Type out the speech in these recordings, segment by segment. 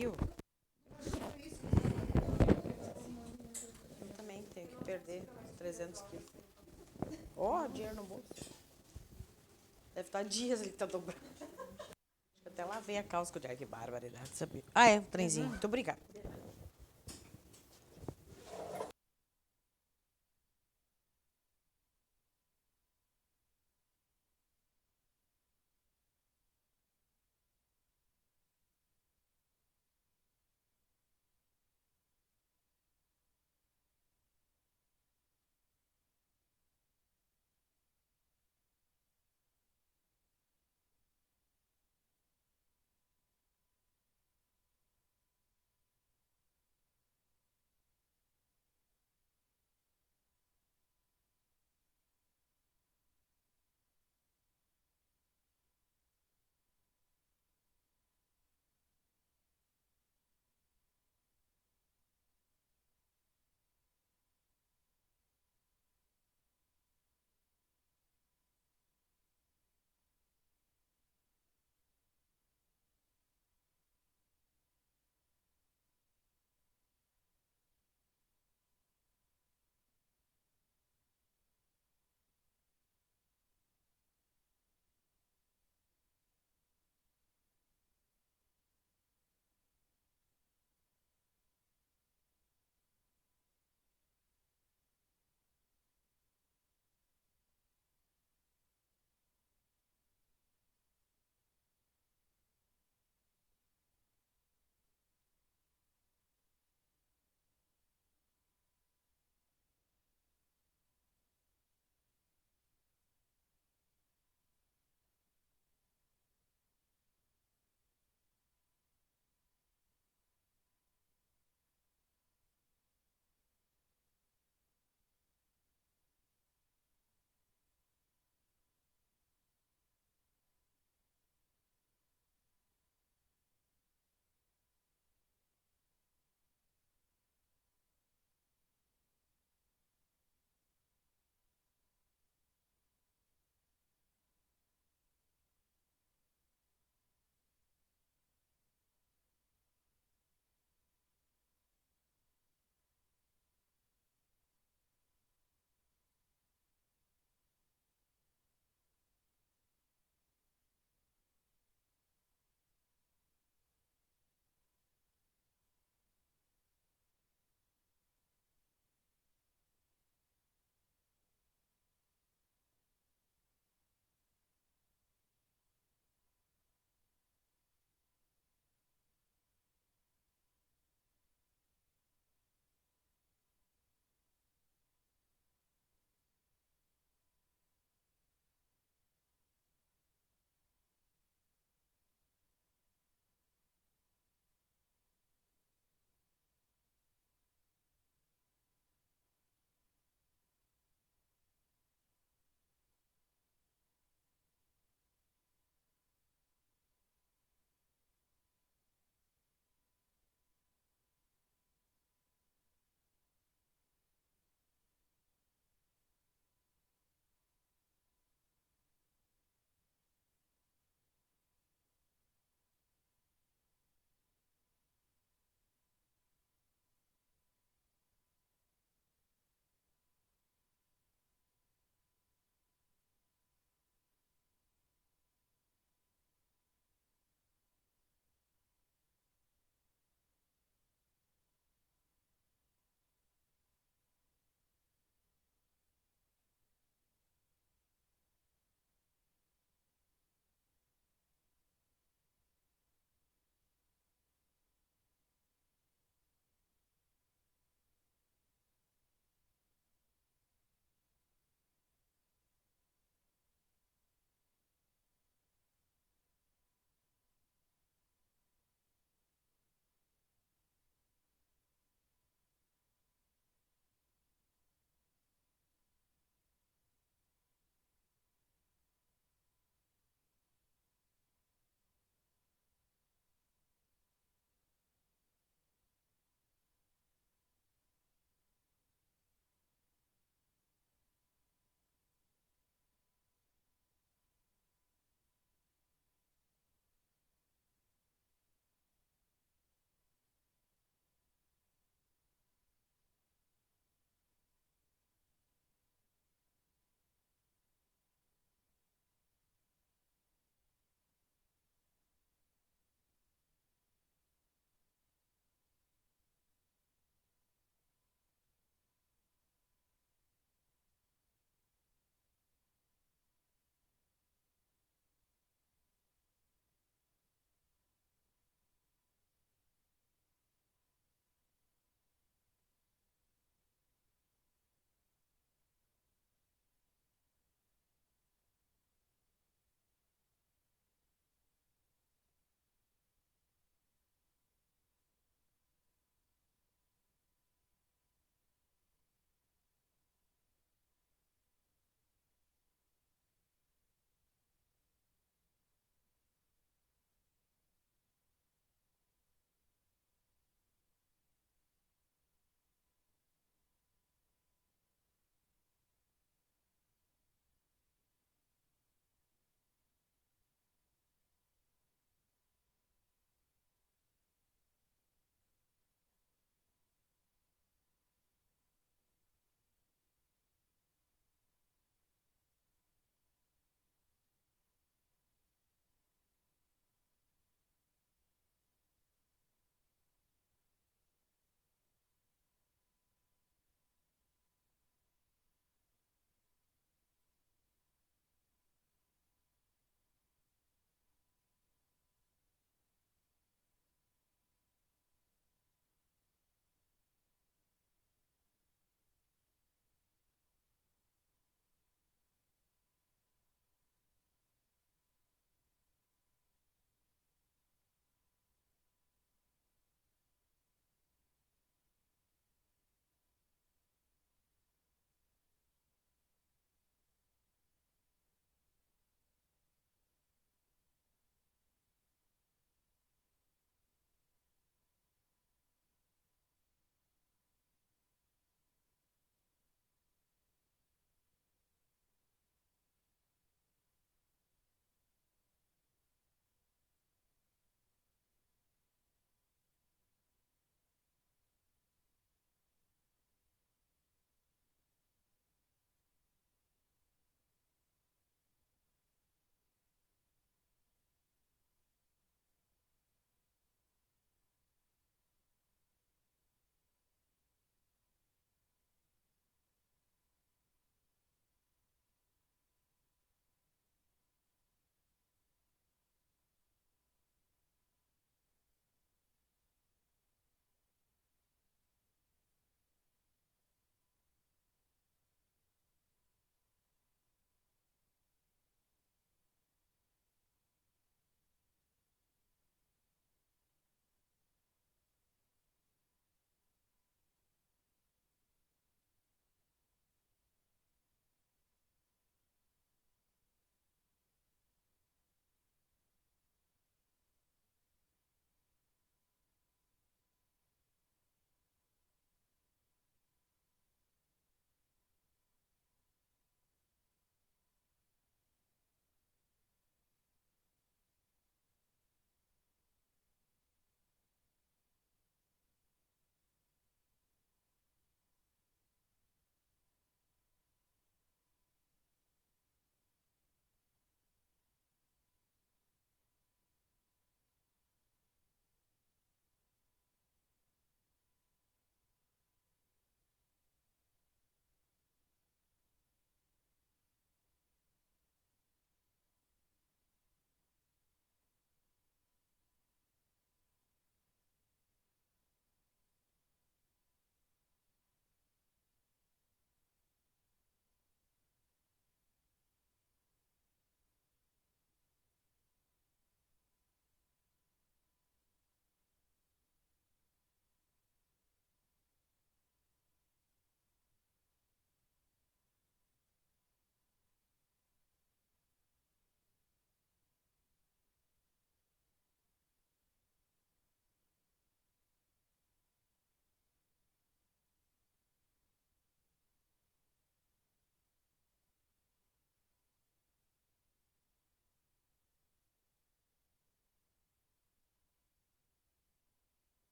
fio. Eu também tenho que perder 300 quilos. Ó, dinheiro no bolso. Deve estar dias ali que tá dobrando. Até lavei a calça com o que barbaridade, sabia? Ah, é, um trenzinho. Muito obrigada.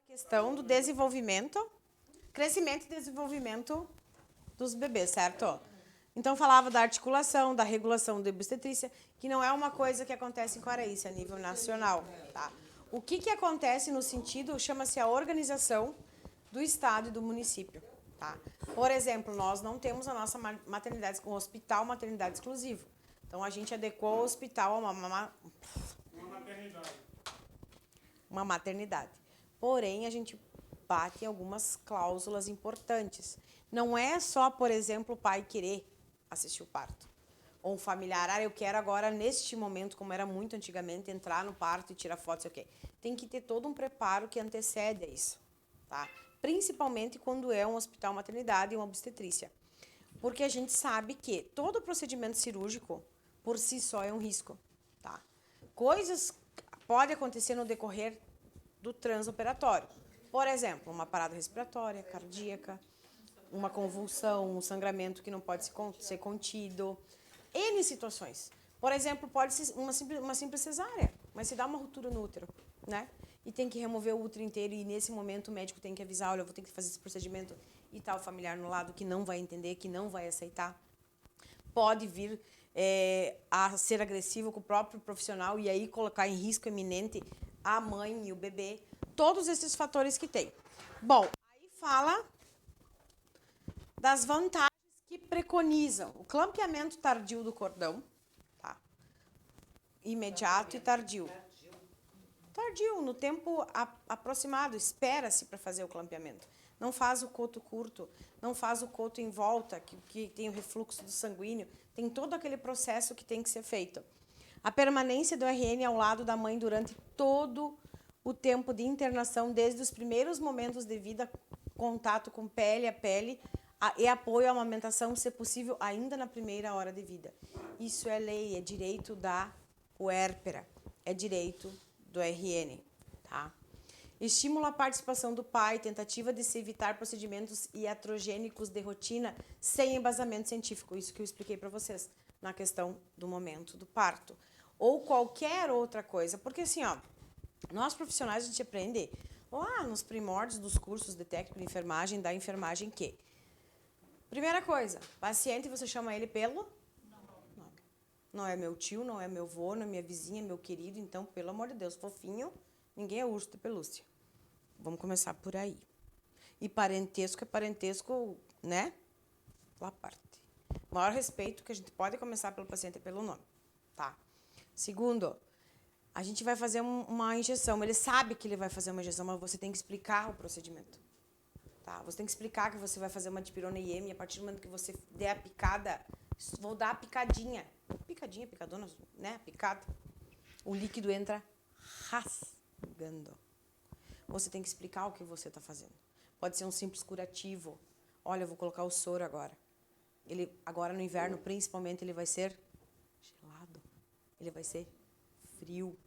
questão do desenvolvimento, crescimento e desenvolvimento dos bebês, certo? Então, falava da articulação, da regulação da obstetrícia, que não é uma coisa que acontece em Quaraí, a nível nacional, tá? O que acontece no sentido, chama-se a organização do estado e do município, tá? Por exemplo, nós não temos a nossa maternidade, um hospital maternidade exclusivo. Então, a gente adequou o hospital a uma maternidade. Porém, a gente bate em algumas cláusulas importantes. Não é só, por exemplo, o pai querer assistir o parto. Ou um familiar, eu quero agora, neste momento, como era muito antigamente, entrar no parto e tirar foto, sei o quê. Tem que ter todo um preparo que antecede a isso, tá? Principalmente quando é um hospital maternidade e uma obstetrícia. Porque a gente sabe que todo procedimento cirúrgico, por si só, é um risco, tá? Coisas podem acontecer no decorrer do transoperatório. Por exemplo, uma parada respiratória, cardíaca, uma convulsão, um sangramento que não pode ser contido. N situações. Por exemplo, pode ser uma simples cesárea, mas se dá uma ruptura no útero, né? E tem que remover o útero inteiro e nesse momento o médico tem que avisar, olha, eu vou ter que fazer esse procedimento e tal familiar no lado que não vai entender, que não vai aceitar. Pode vir a ser agressivo com o próprio profissional e aí colocar em risco iminente a mãe e o bebê. Todos esses fatores que tem. Bom, aí fala das vantagens que preconizam o clampeamento tardio do cordão, tá? Imediato e tardio. Tardio, no tempo aproximado, espera-se para fazer o clampeamento. Não faz o coto curto, não faz o coto em volta, que tem o refluxo do sanguíneo, tem todo aquele processo que tem que ser feito. A permanência do RN ao lado da mãe durante todo o tempo de internação, desde os primeiros momentos de vida, contato com pele a pele, e apoio à amamentação, se possível, ainda na primeira hora de vida. Isso é lei, é direito da puérpera, é direito do RN, tá? Estimula a participação do pai, tentativa de se evitar procedimentos iatrogênicos de rotina sem embasamento científico, isso que eu expliquei para vocês na questão do momento do parto. Ou qualquer outra coisa, porque assim, ó, nós profissionais a gente aprende lá nos primórdios dos cursos de técnico de enfermagem, da enfermagem que primeira coisa, paciente, você chama ele pelo nome. Não é meu tio, não é meu avô, não é minha vizinha, é meu querido. Então, pelo amor de Deus, fofinho, ninguém é urso de pelúcia. Vamos começar por aí. E parentesco é parentesco, né? La parte. O maior respeito que a gente pode começar pelo paciente é pelo nome, tá? Segundo, a gente vai fazer uma injeção. Ele sabe que ele vai fazer uma injeção, mas você tem que explicar o procedimento. Tá? Você tem que explicar que você vai fazer uma dipirona IM e a partir do momento que você der a picada, vou dar a picadinha. Picadinha, picadona, né? Picada. O líquido entra rasgando. Você tem que explicar o que você está fazendo. Pode ser um simples curativo. Olha, eu vou colocar o soro agora. Ele, agora no inverno, principalmente, ele vai ser gelado. Ele vai ser frio.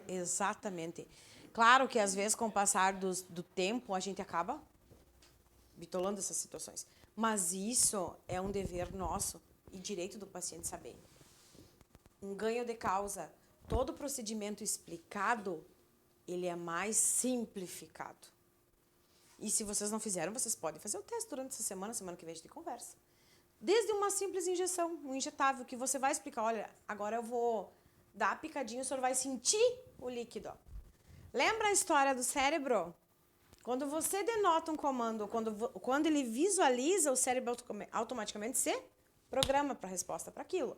Exatamente. Claro que, às vezes, com o passar do tempo, a gente acaba bitolando essas situações. Mas isso é um dever nosso e direito do paciente saber. Um ganho de causa. Todo procedimento explicado, ele é mais simplificado. E se vocês não fizeram, vocês podem fazer o teste durante essa semana que vem a gente conversa. Desde uma simples injeção, um injetável, que você vai explicar, olha, agora eu vou dar a picadinha, o senhor vai sentir o líquido, ó. Lembra a história do cérebro? Quando você denota um comando, quando ele visualiza, o cérebro automaticamente se programa para a resposta para aquilo.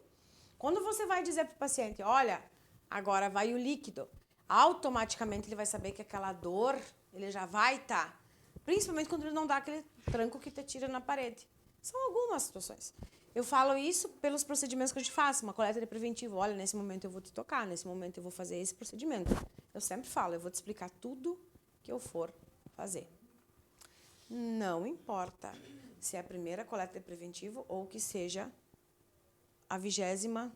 Quando você vai dizer para o paciente, olha, agora vai o líquido, automaticamente ele vai saber que aquela dor, ele já vai estar. Principalmente quando ele não dá aquele tranco que te tira na parede. São algumas situações. Eu falo isso pelos procedimentos que a gente faz, uma coleta de preventivo. Olha, nesse momento eu vou te tocar, nesse momento eu vou fazer esse procedimento. Eu sempre falo, eu vou te explicar tudo que eu for fazer. Não importa se é a primeira coleta de preventivo ou que seja a 25ª.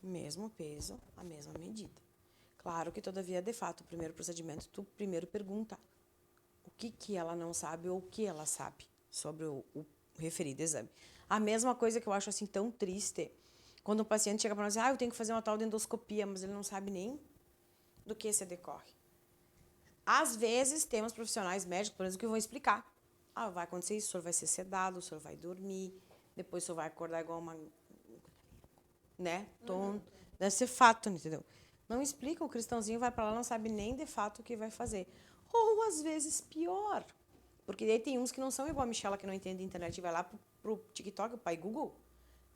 Mesmo peso, a mesma medida. Claro que, todavia, de fato, o primeiro procedimento, tu primeiro pergunta o que ela não sabe ou o que ela sabe sobre o referido exame. A mesma coisa que eu acho assim tão triste, quando o paciente chega para nós e diz, eu tenho que fazer uma tal de endoscopia, mas ele não sabe nem do que se decorre. Às vezes, temos profissionais médicos, por exemplo, que vão explicar. Vai acontecer isso, o senhor vai ser sedado, o senhor vai dormir, depois o senhor vai acordar igual uma... né? Deve ser fato, entendeu? Não explica, o cristãozinho vai para lá, não sabe nem de fato o que vai fazer. Ou, às vezes, pior. Porque daí tem uns que não são igual a Michela, que não entende a internet, e vai lá pro TikTok, o pai Google,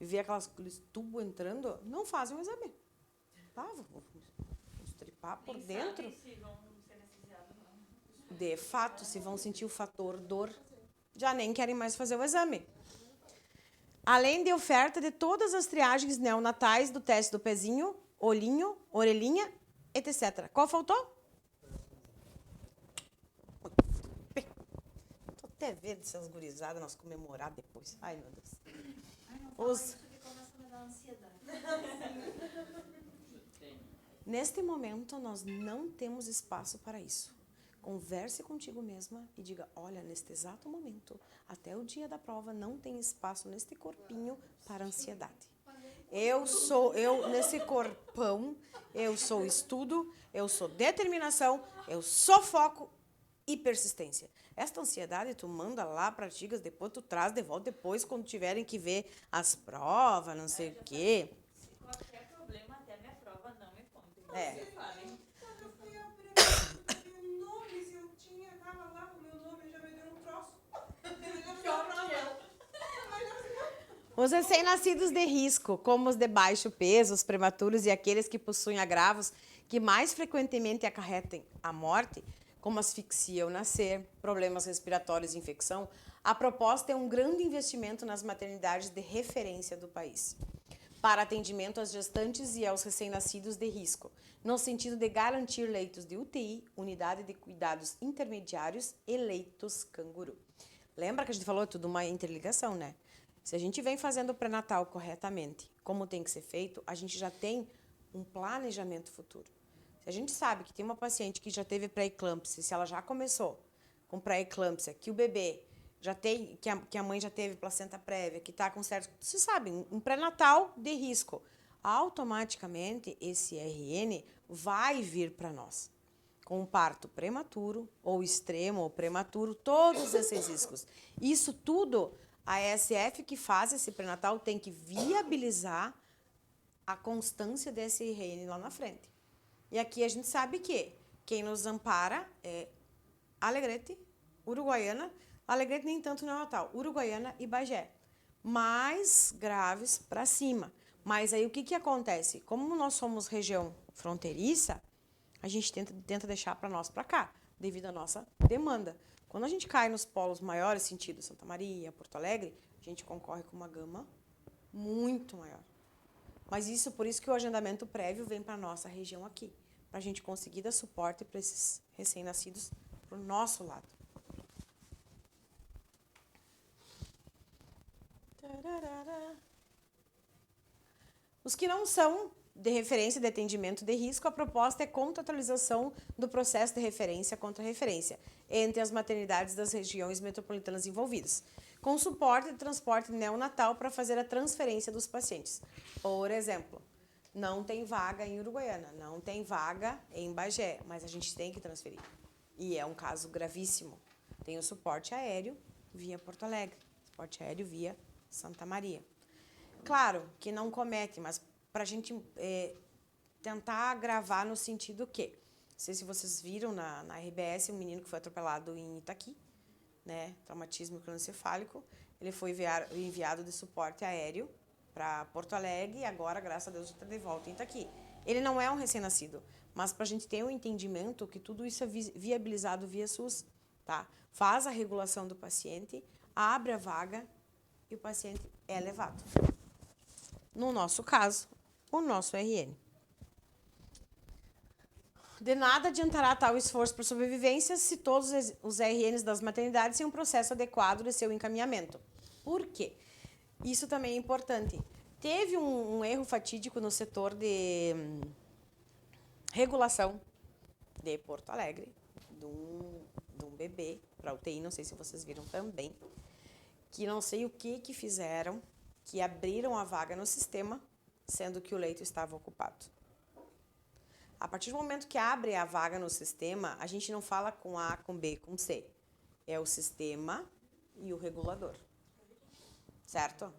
e vê aqueles tubos entrando, não fazem o exame. Vamos tripar por dentro. Se vão ser anestesiados, não. De fato, se vão sentir o fator dor, já nem querem mais fazer o exame. Além de oferta de todas as triagens neonatais do teste do pezinho, olhinho, orelhinha, etc. Qual faltou? Tô até vendo essas gurizadas nós comemorar depois. Ai, meu Deus. Isso que começa a me dar ansiedade. Neste momento, nós não temos espaço para isso. Converse contigo mesma e diga, olha, neste exato momento, até o dia da prova, não tem espaço neste corpinho para ansiedade. Nesse corpão, eu sou estudo, eu sou determinação, eu sou foco e persistência. Esta ansiedade tu manda lá para Artigas, depois tu traz de volta, depois quando tiverem que ver as provas, não sei o quê. Se qualquer problema, até minha prova não me conta. É. Eu fui abrir meu nome, se eu tinha, tava lá com o meu nome, já me deu um troço. Os recém-nascidos de risco, como os de baixo peso, os prematuros e aqueles que possuem agravos que mais frequentemente acarretem a morte, como asfixia ao nascer, problemas respiratórios e infecção, a proposta é um grande investimento nas maternidades de referência do país, para atendimento às gestantes e aos recém-nascidos de risco, no sentido de garantir leitos de UTI, unidade de cuidados intermediários e leitos canguru. Lembra que a gente falou tudo uma interligação, né? Se a gente vem fazendo o pré-natal corretamente, como tem que ser feito, a gente já tem um planejamento futuro. Se a gente sabe que tem uma paciente que já teve pré-eclâmpsia, se ela já começou com pré-eclâmpsia, que o bebê já tem, que a mãe já teve placenta prévia, que está com certo... Você sabe, um pré-natal de risco. Automaticamente, esse RN vai vir para nós. Com um parto prematuro, ou extremo, ou prematuro, todos esses riscos. Isso tudo, a ESF que faz esse pré-natal tem que viabilizar a constância desse RN lá na frente. E aqui a gente sabe que quem nos ampara é Alegrete, Uruguaiana, Alegrete nem tanto neonatal, Uruguaiana e Bagé. Mais graves para cima. Mas aí o que acontece? Como nós somos região fronteiriça, a gente tenta deixar para nós para cá, devido à nossa demanda. Quando a gente cai nos polos maiores, sentido Santa Maria, Porto Alegre, a gente concorre com uma gama muito maior. Mas por isso que o agendamento prévio vem para a nossa região aqui, para a gente conseguir dar suporte para esses recém-nascidos para o nosso lado. Os que não são de referência de atendimento de risco, a proposta é contratualização do processo de referência contra referência entre as maternidades das regiões metropolitanas envolvidas, com suporte de transporte neonatal para fazer a transferência dos pacientes. Por exemplo, não tem vaga em Uruguaiana, não tem vaga em Bagé, mas a gente tem que transferir. E é um caso gravíssimo. Tem o suporte aéreo via Porto Alegre, suporte aéreo via Santa Maria. Claro que não comete, mas para a gente tentar gravar no sentido que, não sei se vocês viram na RBS, um menino que foi atropelado em Itaqui, né, traumatismo crânioencefálico, ele foi enviado de suporte aéreo para Porto Alegre e agora, graças a Deus, está de volta em Itaqui. Ele não é um recém-nascido, mas para a gente ter um entendimento que tudo isso é viabilizado via SUS, tá? Faz a regulação do paciente, abre a vaga e o paciente é levado. No nosso caso, o nosso RN. De nada adiantará tal esforço para sobrevivência se todos os RNs das maternidades têm um processo adequado de seu encaminhamento. Por quê? Isso também é importante. Teve um erro fatídico no setor de regulação de Porto Alegre, de um bebê para UTI, não sei se vocês viram também, que não sei o que fizeram, que abriram a vaga no sistema, sendo que o leito estava ocupado. A partir do momento que abre a vaga no sistema, a gente não fala com A, com B, com C. É o sistema e o regulador. Certo?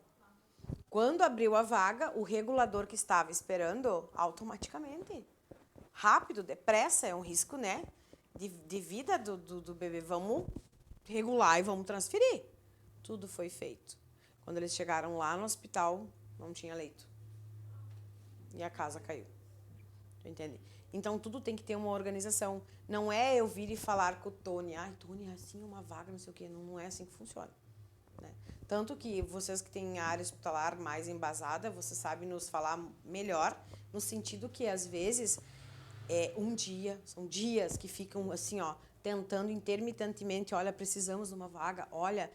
Quando abriu a vaga, o regulador que estava esperando, automaticamente, rápido, depressa, é um risco, né? De vida do bebê. Vamos regular e vamos transferir. Tudo foi feito. Quando eles chegaram lá no hospital, não tinha leito. E a casa caiu. Tu entende? Então, tudo tem que ter uma organização. Não é eu vir e falar com o Tony. Ai, Tony, assim, uma vaga, não sei o quê. Não é assim que funciona. Né? Tanto que vocês que têm área hospitalar mais embasada, vocês sabem nos falar melhor, no sentido que, às vezes, são dias que ficam assim, ó, tentando intermitentemente, olha, precisamos de uma vaga, olha,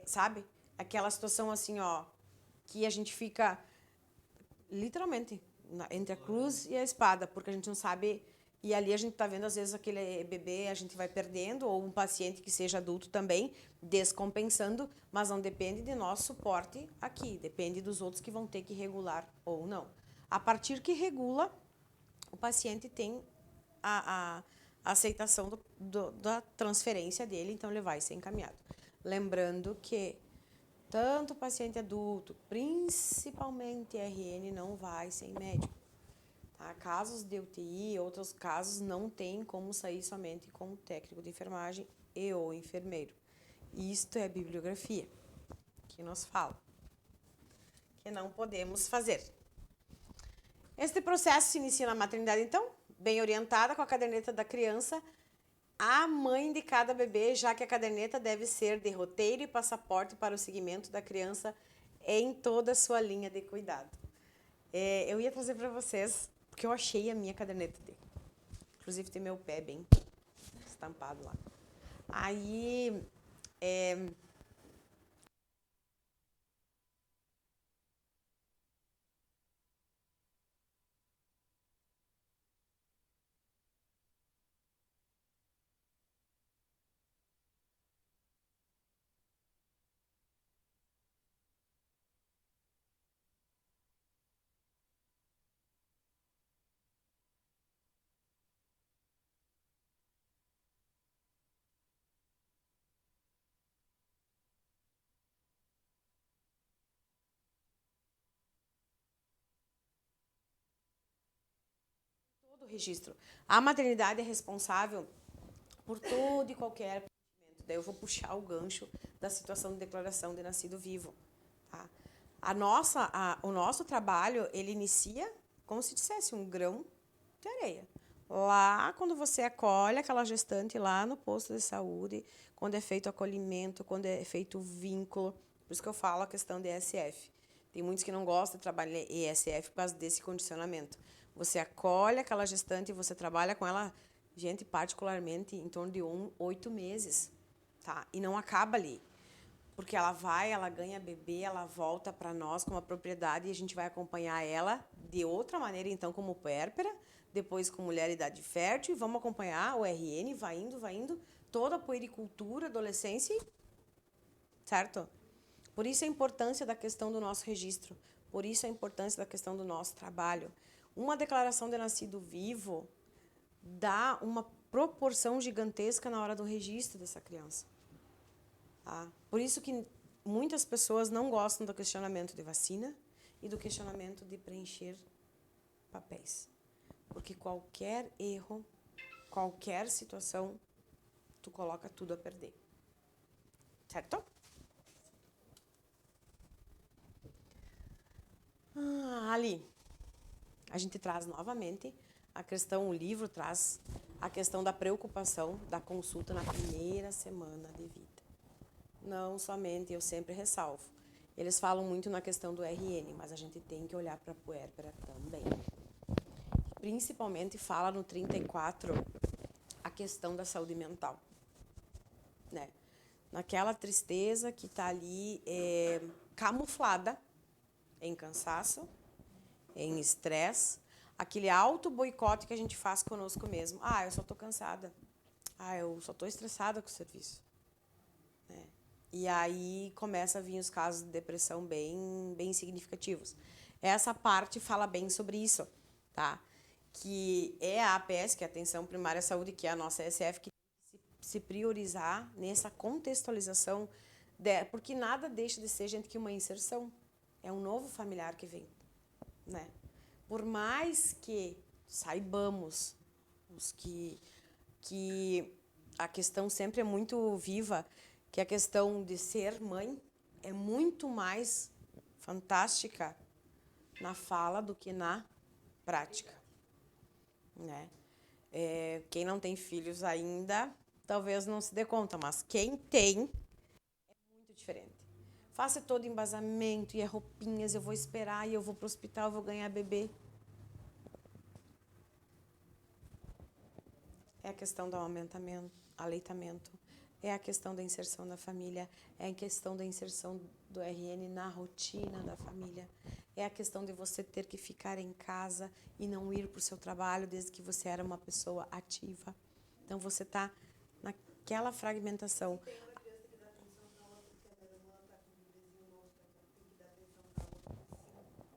sabe? Aquela situação assim, ó, que a gente fica literalmente entre a cruz e a espada, porque a gente não sabe, e ali a gente tá vendo às vezes aquele bebê, a gente vai perdendo, ou um paciente que seja adulto também, descompensando, mas não depende de nosso suporte aqui, depende dos outros que vão ter que regular ou não. A partir que regula, o paciente tem a aceitação da transferência dele, então ele vai ser encaminhado. Lembrando que tanto o paciente adulto, principalmente RN, não vai sem médico. Tá? Casos de UTI, outros casos, não tem como sair somente com o técnico de enfermagem e ou enfermeiro. Isto é a bibliografia que nos fala que não podemos fazer. Este processo se inicia na maternidade, então, bem orientada com a caderneta da criança, a mãe de cada bebê, já que a caderneta deve ser de roteiro e passaporte para o seguimento da criança em toda a sua linha de cuidado. Eu ia trazer para vocês, porque eu achei a minha caderneta dele. Inclusive tem meu pé bem estampado lá. Aí, todo o registro. A maternidade é responsável por todo e qualquer procedimento. Daí eu vou puxar o gancho da situação de declaração de nascido vivo. Tá? O nosso trabalho, ele inicia como se dissesse um grão de areia. Lá, quando você acolhe aquela gestante lá no posto de saúde, quando é feito o acolhimento, quando é feito o vínculo. Por isso que eu falo a questão de ESF. Tem muitos que não gostam de trabalhar em ESF por causa desse condicionamento. Você acolhe aquela gestante e você trabalha com ela, gente, particularmente em torno de 8 meses. Tá? E não acaba ali. Porque ela vai, ela ganha bebê, ela volta para nós como uma propriedade e a gente vai acompanhar ela de outra maneira, então, como puérpera, depois com mulher em idade fértil, e vamos acompanhar o RN, vai indo, toda a puericultura, adolescência, certo? Por isso a importância da questão do nosso registro, por isso a importância da questão do nosso trabalho. Uma declaração de nascido vivo dá uma proporção gigantesca na hora do registro dessa criança. Tá? Por isso que muitas pessoas não gostam do questionamento de vacina e do questionamento de preencher papéis. Porque qualquer erro, qualquer situação, tu coloca tudo a perder. Certo? Ali, a gente traz novamente a questão, o livro traz a questão da preocupação da consulta na primeira semana de vida. Não somente, eu sempre ressalvo. Eles falam muito na questão do RN, mas a gente tem que olhar para a puérpera também. Principalmente fala no 34 a questão da saúde mental. Né? Naquela tristeza que está ali camuflada em cansaço, em estresse, aquele auto-boicote que a gente faz conosco mesmo. Eu só estou cansada. Eu só estou estressada com o serviço. E aí começa a vir os casos de depressão bem significativos. Essa parte fala bem sobre isso, tá? que é a APS, que é a Atenção Primária à Saúde, que é a nossa SF, que tem que se priorizar nessa contextualização, porque nada deixa de ser, gente, que uma inserção. É um novo familiar que vem, né? Por mais que saibamos que a questão sempre é muito viva, que a questão de ser mãe é muito mais fantástica na fala do que na prática, né? Quem não tem filhos ainda, talvez não se dê conta, mas quem tem é muito diferente. Faça todo embasamento e é roupinhas, eu vou esperar e eu vou para o hospital, eu vou ganhar bebê. É a questão do aleitamento, é a questão da inserção da família, é a questão da inserção do RN na rotina da família, é a questão de você ter que ficar em casa e não ir para o seu trabalho desde que você era uma pessoa ativa. Então, você está naquela fragmentação.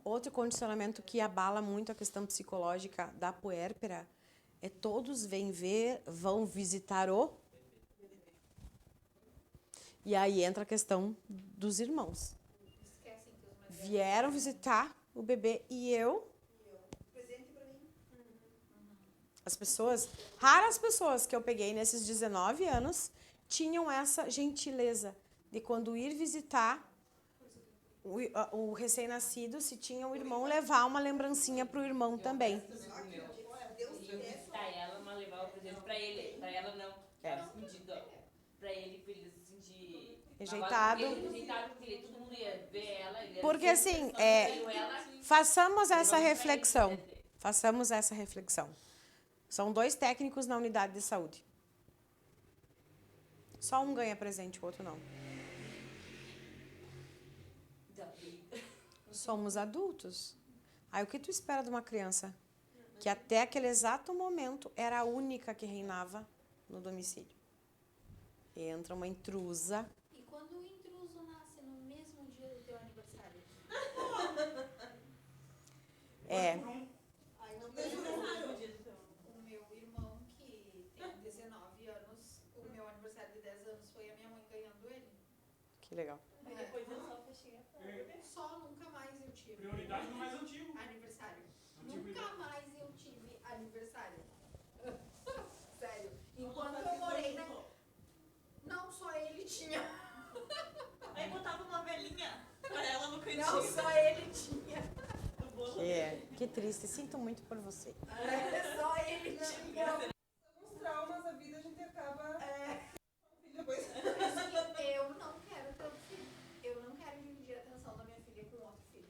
Outro condicionamento que abala muito a questão psicológica da puérpera é todos vão visitar o... E aí entra a questão dos irmãos. Esquecem que os mais Vieram visitar o bebê e eu... Raras pessoas que eu peguei nesses 19 anos tinham essa gentileza de quando ir visitar o recém-nascido, se tinha o irmão, levar uma lembrancinha para o irmão também. visitar ela, mas levar o presente pra ele. Pra ela não. Escondido, ó. Pra ele se sentir Rejeitado. Rejeitado, porque todo mundo ia ver ela. Porque assim, façamos essa reflexão. Façamos essa reflexão. São 2 técnicos na unidade de saúde. Só um ganha presente, o outro não. Somos adultos. Aí o que tu espera de uma criança? Que até aquele exato momento era a única que reinava no domicílio. Entra uma intrusa. E quando o intruso nasce no mesmo dia do teu aniversário? O meu irmão, que tem 19 anos, o meu aniversário de 10 anos foi a minha mãe ganhando ele. Que legal. E depois eu só fechei a porta. Só nunca mais eu tive. Prioridade no mais antigo. Aniversário. Nunca mais eu tive aniversário. Sério. Enquanto eu morei na... Não, só ele tinha. Aí botava uma velhinha pra ela no cantinho. Não, só ele tinha. Que triste. Sinto muito por você. Só ele tinha. Alguns traumas da vida a gente acaba. Depois. Eu não quero ter outro filho. Eu não quero dividir a atenção da minha filha com outro filho.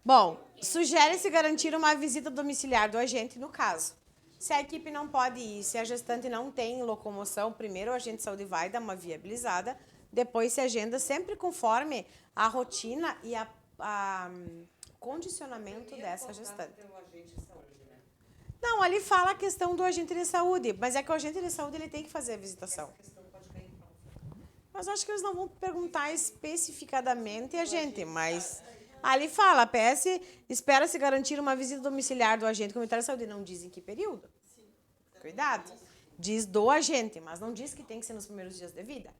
Bom, sugere-se garantir uma visita domiciliar do agente no caso. Se a equipe não pode ir, se a gestante não tem locomoção, primeiro o agente de saúde vai dar uma viabilizada, depois se agenda sempre conforme a rotina e a condicionamento dessa gestante. Não, ali fala a questão do agente de saúde, mas é que o agente de saúde ele tem que fazer a visitação. Mas acho que eles não vão perguntar especificadamente a gente, mas ali fala, PS, espera-se garantir uma visita domiciliar do agente comunitário de saúde. Não diz em que período. Cuidado. Diz do agente, mas não diz que tem que ser nos primeiros dias de vida.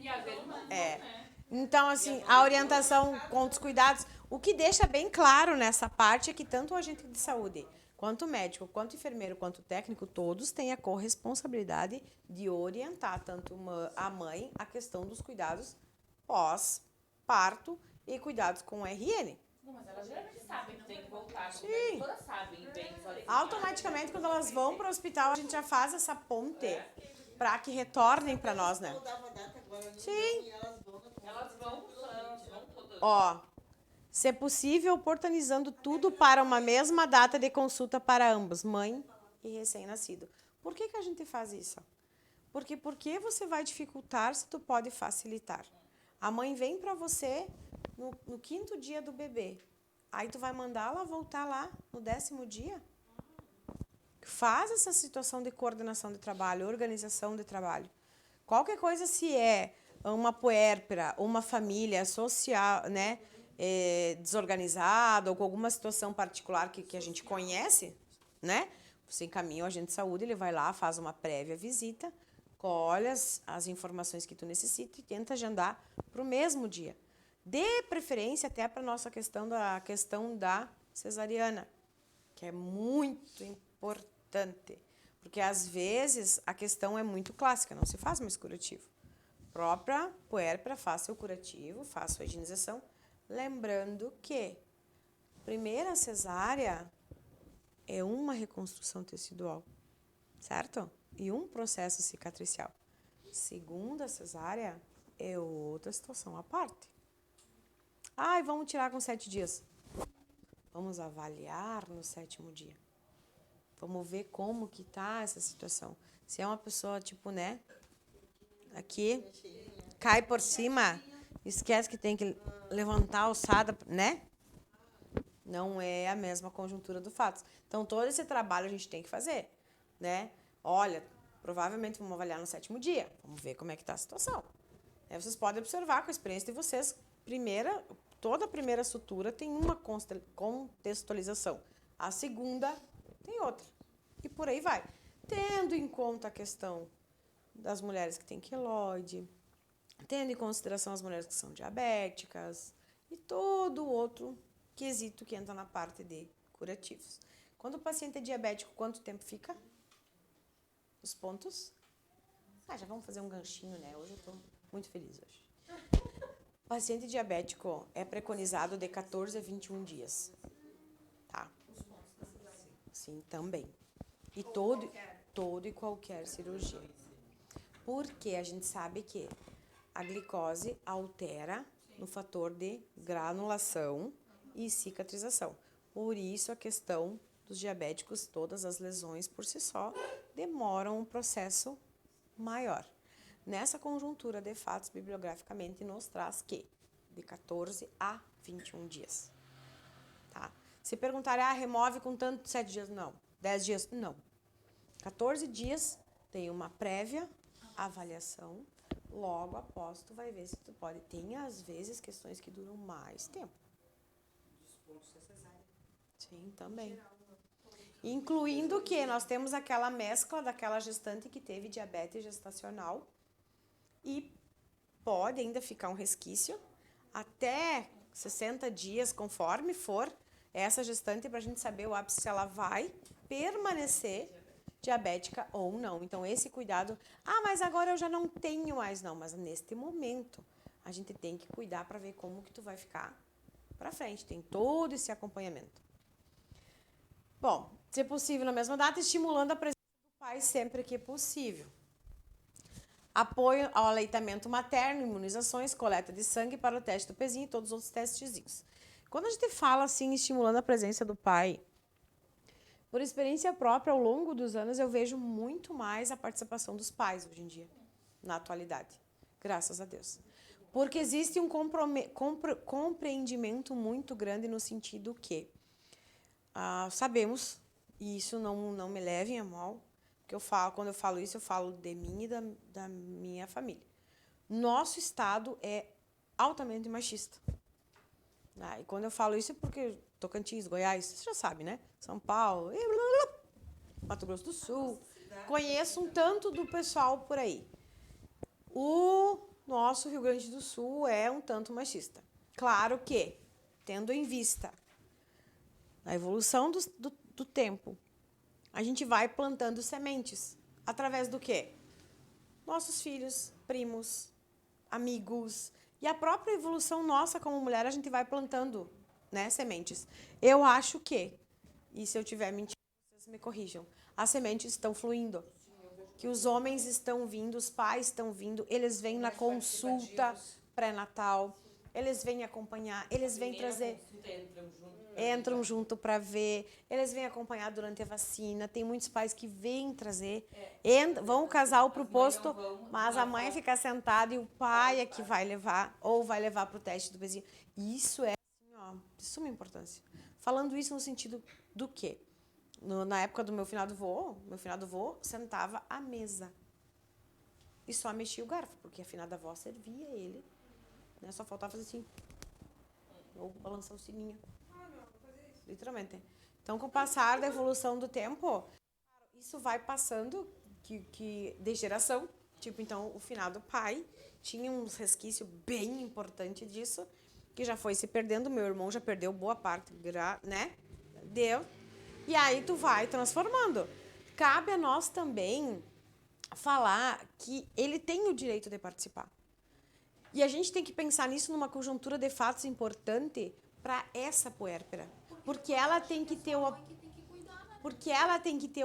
E às vezes não, É. né? Então, assim, a orientação com os cuidados, o que deixa bem claro nessa parte é que tanto o agente de saúde, quanto o médico, quanto o enfermeiro, quanto o técnico, todos têm a corresponsabilidade de orientar tanto a mãe a questão dos cuidados pós-parto e cuidados com o RN. Não, mas elas geralmente sabem que tem que voltar. Sim. Todas sabem bem. Automaticamente, quando elas vão para o hospital, a gente já faz essa ponte para que retornem para nós, né? Sim. Elas vão todas. Ó, se possível, oportunizando tudo para uma mesma data de consulta para ambos, mãe e recém-nascido. Por que a gente faz isso? Porque você vai dificultar se tu pode facilitar. A mãe vem para você no 5º dia do bebê. Aí tu vai mandar ela voltar lá no 10º dia? Faz essa situação de coordenação de trabalho, organização de trabalho. Qualquer coisa, se é uma puérpera, uma família social, né, desorganizada ou com alguma situação particular que a gente conhece, né, você encaminha o agente de saúde, ele vai lá, faz uma prévia visita, colhe as informações que tu necessita e tenta agendar para o mesmo dia. De preferência até para a nossa questão da cesariana, que é muito importante, porque às vezes a questão é muito clássica, não se faz mais curativo. Própria puérpera, faça o curativo, faça a higienização, lembrando que primeira cesárea é uma reconstrução tecidual, certo? E um processo cicatricial. Segunda cesárea é outra situação à parte. Ai, vamos tirar com 7 dias. Vamos avaliar no 7º dia. Vamos ver como que tá essa situação. Se é uma pessoa, tipo, né, aqui, cai por cima, esquece que tem que levantar a alçada, né? Não é a mesma conjuntura do fato. Então, todo esse trabalho a gente tem que fazer, né? Olha, provavelmente vamos avaliar no 7º dia. Vamos ver como é que tá a situação. Aí vocês podem observar com a experiência de vocês, toda a primeira sutura tem uma contextualização. A segunda tem outra. E por aí vai. Tendo em conta a questão das mulheres que têm queloide, tendo em consideração as mulheres que são diabéticas e todo outro quesito que entra na parte de curativos. Quando o paciente é diabético, quanto tempo fica? Os pontos? Já vamos fazer um ganchinho, né? Hoje eu estou muito feliz hoje. Paciente diabético é preconizado de 14 a 21 dias. Tá? Sim, também. E todo e qualquer cirurgia. Porque a gente sabe que a glicose altera no fator de granulação e cicatrização. Por isso a questão dos diabéticos, todas as lesões por si só demoram um processo maior. Nessa conjuntura de fatos, bibliograficamente, nos traz que de 14 a 21 dias. Tá? Se perguntarem, remove com tanto 7 dias? Não. 10 dias? Não. 14 dias tem uma prévia avaliação, logo após tu vai ver se tu pode. Tem, às vezes, questões que duram mais tempo. Sim, também. Incluindo que nós temos aquela mescla daquela gestante que teve diabetes gestacional e pode ainda ficar um resquício até 60 dias, conforme for essa gestante, para a gente saber o ápice se ela vai permanecer diabética ou não. Então, esse cuidado... mas agora eu já não tenho mais. Não, mas neste momento, a gente tem que cuidar para ver como que tu vai ficar para frente. Tem todo esse acompanhamento. Bom, se possível, na mesma data, estimulando a presença do pai sempre que possível. Apoio ao aleitamento materno, imunizações, coleta de sangue para o teste do pezinho e todos os outros testezinhos. Quando a gente fala assim, estimulando a presença do pai, por experiência própria, ao longo dos anos, eu vejo muito mais a participação dos pais hoje em dia, na atualidade. Graças a Deus. Porque existe um compreendimento muito grande no sentido que sabemos, e isso não me levem a mal, porque quando eu falo isso, eu falo de mim e da minha família. Nosso estado é altamente machista. E quando eu falo isso é porque Tocantins, Goiás, você já sabe, né? São Paulo, Mato Grosso do Sul. Conheço um tanto do pessoal por aí. O nosso Rio Grande do Sul é um tanto machista. Claro que, tendo em vista a evolução do tempo, a gente vai plantando sementes. Através do quê? Nossos filhos, primos, amigos. E a própria evolução nossa como mulher, a gente vai plantando, né, sementes. Eu acho que, e se eu tiver mentindo, vocês me corrijam, as sementes estão fluindo. Que os homens estão vindo, os pais estão vindo, eles vêm na consulta pré-natal, eles vêm acompanhar, eles vêm trazer... Entram junto para ver, eles vêm acompanhar durante a vacina. Tem muitos pais que vêm trazer, vão o casal para o posto, mas a mãe fica sentada e o pai é que vai levar, ou vai levar para o teste do pezinho. Isso é assim, de suma importância. Falando isso no sentido do quê? Na época do meu finado vô sentava à mesa e só mexia o garfo, porque a finada avó servia ele, né? Só faltava fazer assim, ou balançar o sininho. Literalmente. Então, com o passar da evolução do tempo, isso vai passando de geração. Tipo, então, o finado pai tinha um resquício bem importante disso, que já foi se perdendo. Meu irmão já perdeu boa parte, né? Deu. E aí, tu vai transformando. Cabe a nós também falar que ele tem o direito de participar. E a gente tem que pensar nisso numa conjuntura de fatos importante para essa puérpera. Porque ela tem que ter o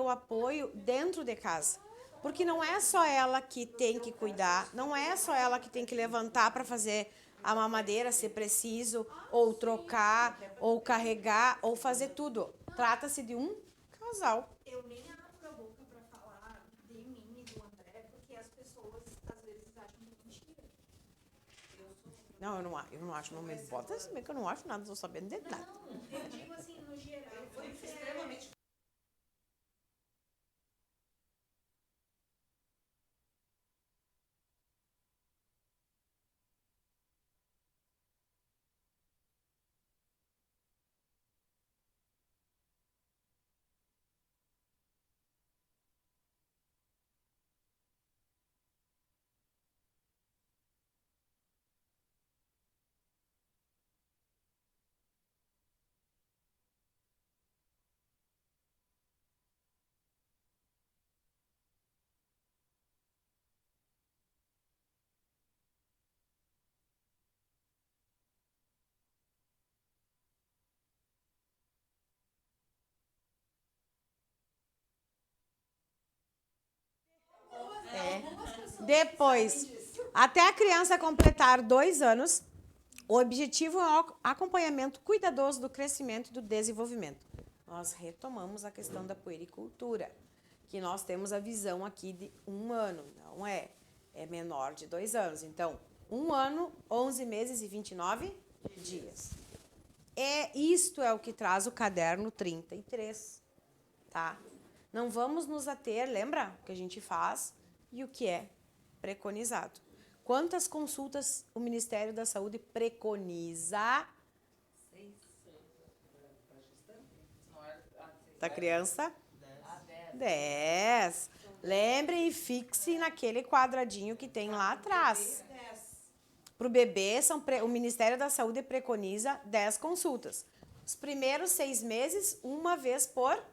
apoio dentro de casa. Porque não é só ela que tem que cuidar, não é só ela que tem que levantar para fazer a mamadeira, se preciso, ou trocar, ou carregar, ou fazer tudo. Trata-se de um casal. Eu nem abro a boca pra falar de mim e do André, porque as pessoas às vezes acham que é mentira. Não, eu não acho, não me bota assim, que eu não acho nada, estou sabendo de nada. Não, eu digo assim, no geral. Foi extremamente... Depois, até a criança completar 2 anos, o objetivo é o acompanhamento cuidadoso do crescimento e do desenvolvimento. Nós retomamos a questão da puericultura, que nós temos a visão aqui de 1 ano, não é menor de 2 anos. Então, 1 ano, 11 meses e 29 dias. Isto é o que traz o caderno 33, tá? Não vamos nos ater, lembra o que a gente faz e o que é preconizado. Quantas consultas o Ministério da Saúde preconiza da criança? 10. Lembrem e fixem naquele quadradinho que tem lá atrás. Para o bebê, o Ministério da Saúde preconiza 10 consultas. Os primeiros 6 meses, 1 vez por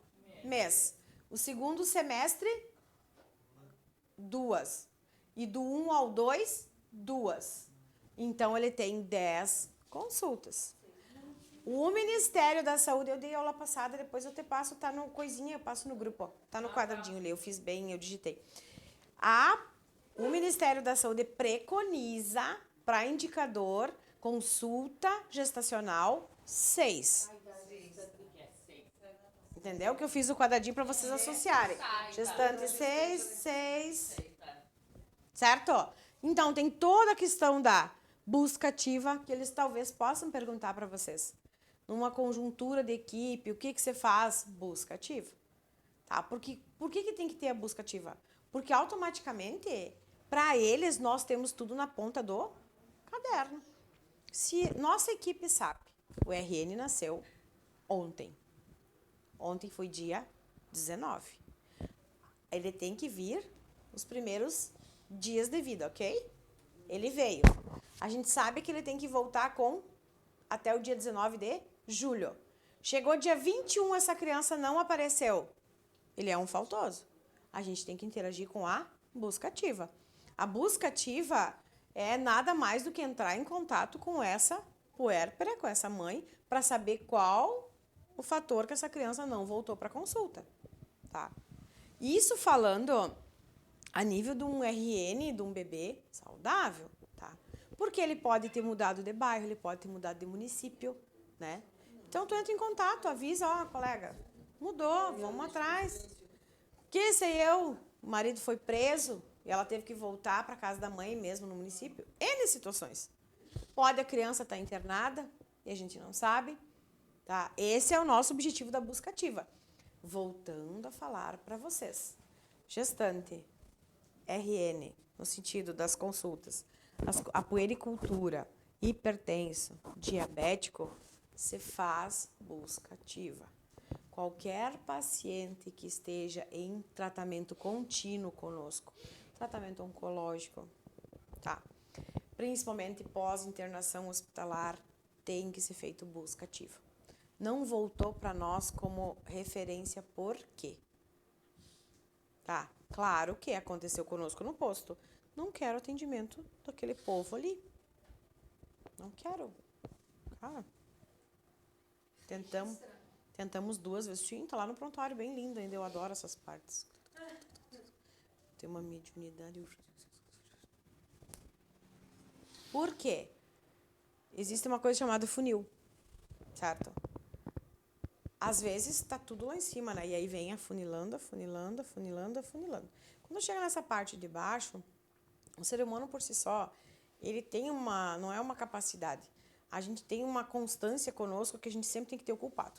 mês. O segundo semestre, 2. E do 1 ao 2, 2. Então, ele tem 10 consultas. O Ministério da Saúde, eu dei aula passada, depois eu te passo, tá no coisinha, eu passo no grupo, ó, tá no quadradinho ali, eu fiz bem, eu digitei. O Ministério da Saúde preconiza para indicador consulta gestacional 6. Tanto que é 6. Entendeu? Que eu fiz o quadradinho para vocês associarem. Tá, Gestante 6, 6. 6, tá. Certo? Então, tem toda a questão da busca ativa que eles talvez possam perguntar para vocês. Numa conjuntura de equipe, o que você faz? Busca ativa. Tá? Por que tem que ter a busca ativa? Porque automaticamente, para eles, nós temos tudo na ponta do caderno. Se nossa equipe sabe, o RN nasceu ontem. Ontem foi dia 19. Ele tem que vir os primeiros dias de vida, ok? Ele veio. A gente sabe que ele tem que voltar até o dia 19 de julho. Chegou dia 21, essa criança não apareceu. Ele é um faltoso. A gente tem que interagir com a busca ativa. A busca ativa é nada mais do que entrar em contato com essa puérpera, com essa mãe, para saber qual o fator que essa criança não voltou para consulta. Tá? Isso falando a nível de um RN, de um bebê saudável. Tá? Porque ele pode ter mudado de bairro, ele pode ter mudado de município, né? Então, tu entra em contato, avisa, ó, colega, mudou, vamos atrás. Que sei eu, o marido foi preso e ela teve que voltar para casa da mãe mesmo no município. N situações. Pode a criança estar internada e a gente não sabe. Tá? Esse é o nosso objetivo da busca ativa. Voltando a falar para vocês. Gestante, RN, no sentido das consultas, a puericultura, hipertenso, diabético, se faz busca ativa. Qualquer paciente que esteja em tratamento contínuo conosco, tratamento oncológico, tá? Principalmente pós-internação hospitalar, tem que ser feito busca ativa. Não voltou para nós como referência por quê? Tá? Claro que aconteceu conosco no posto. Não quero atendimento daquele povo ali. Não quero. Cara, tentamos 2 vezes. Sim, tá lá no prontuário, bem lindo ainda. Eu adoro essas partes. Tem uma mediunidade. Por quê? Existe uma coisa chamada funil, certo? Às vezes tá tudo lá em cima, né? E aí vem afunilando, afunilando, afunilando, afunilando. Quando chega nessa parte de baixo, o ser humano por si só, ele tem não é uma capacidade. A gente tem uma constância conosco que a gente sempre tem que ter o culpado.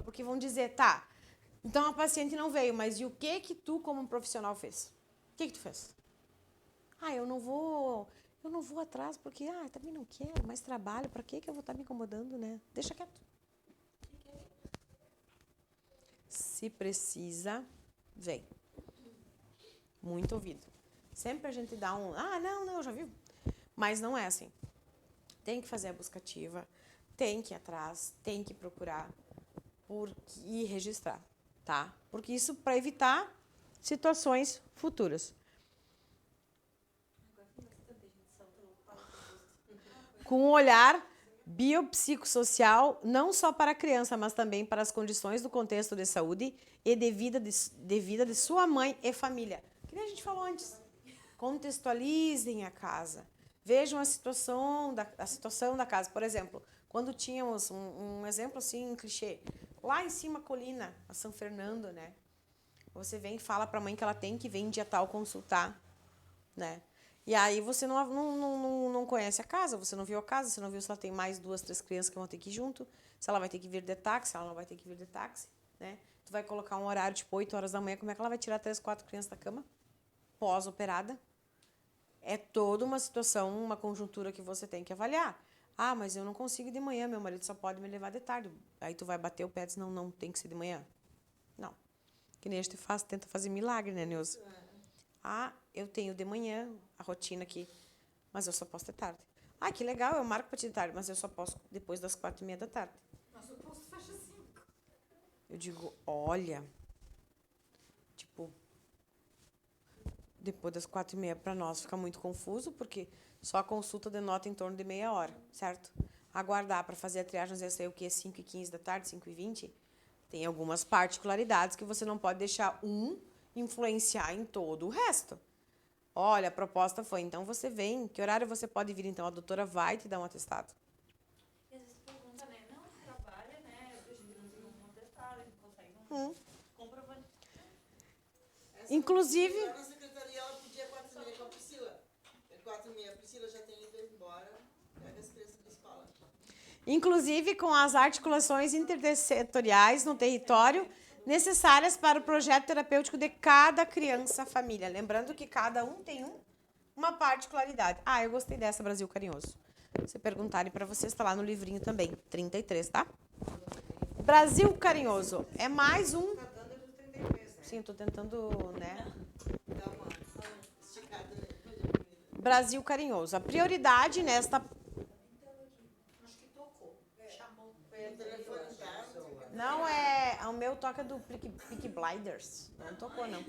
Porque vão dizer, tá, então a paciente não veio, mas e o que tu como profissional fez? O que tu fez? Ah, eu não vou atrás porque, também não quero mais trabalho, para que eu vou estar me incomodando, né? Deixa quieto. Se precisa, vem. Muito ouvido. Sempre a gente dá não, já viu? Mas não é assim. Tem que fazer a busca ativa, tem que ir atrás, tem que procurar e registrar, tá? Porque isso para evitar situações futuras. Com um olhar biopsicossocial, não só para a criança, mas também para as condições do contexto de saúde e de vida de sua mãe e família. Que nem a gente falou antes. Contextualizem a casa. Vejam a situação da casa. Por exemplo, quando tínhamos um exemplo assim, um clichê, lá em cima, colina, a São Fernando, né? Você vem e fala para a mãe que ela tem que vir em dia tal consultar, né? E aí você não conhece a casa, você não viu a casa, você não viu se ela tem mais 2, 3 crianças que vão ter que ir junto, se ela vai ter que vir de táxi, se ela não vai ter que vir de táxi, né? Tu vai colocar um horário tipo 8 horas da manhã, como é que ela vai tirar 3, 4 crianças da cama? Pós-operada. É toda uma situação, uma conjuntura que você tem que avaliar. Ah, mas eu não consigo ir de manhã, meu marido só pode me levar de tarde. Aí tu vai bater o pé e diz, não, tem que ser de manhã. Não. Que nem a gente tenta fazer milagre, né, Neuza? Ah, eu tenho de manhã a rotina aqui, mas eu só posso de tarde. Ah, que legal, eu marco para ti de tarde, mas eu só posso depois das 4:30 da tarde. Nosso posto fecha 5. Eu digo, olha, tipo, depois das 4:30 para nós fica muito confuso, porque só a consulta denota em torno de meia hora, certo? Aguardar para fazer a triagem, ia sair o quê? 5:15 da tarde, 5:20? Tem algumas particularidades que você não pode deixar influenciar em todo o resto. Olha, a proposta foi, então você vem, que horário você pode vir? Então a doutora vai te dar um atestado. E às vezes pergunta, né? Não, trabalha, né? A gente não tem um atestado, a gente consegue comprovante. Inclusive... Lá na secretaria, ela pedia 4:30 com a Priscila. 4:30, a Priscila já tem ido embora, pega as crianças da escola. Inclusive com as articulações intersetoriais no território necessárias para o projeto terapêutico de cada criança, família. Lembrando que cada um tem uma particularidade. Ah, eu gostei dessa, Brasil Carinhoso. Se perguntarem para vocês, está lá no livrinho também, 33, tá? Brasil Carinhoso. É mais um... Tá dando do 33, né? Sim, estou tentando, né? Dá uma esticada, né? Brasil Carinhoso. A prioridade nesta... Acho que tocou. Chamou. Foi o telefone em casa. Não, o meu toca do Peaky Blinders. Não tocou, não.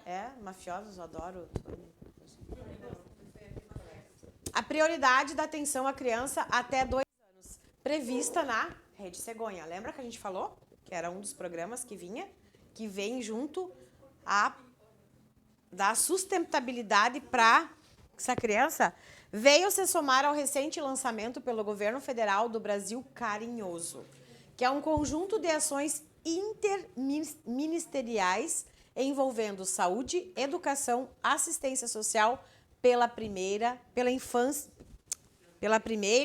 É, mafiosos, eu adoro. A prioridade da atenção à criança até 2 anos. Prevista na Rede Cegonha. Lembra que a gente falou? Que era um dos programas que vem junto a dar sustentabilidade para essa criança. Veio se somar ao recente lançamento pelo governo federal do Brasil Carinhoso, que é um conjunto de ações interministeriais envolvendo saúde, educação, assistência social pela primeira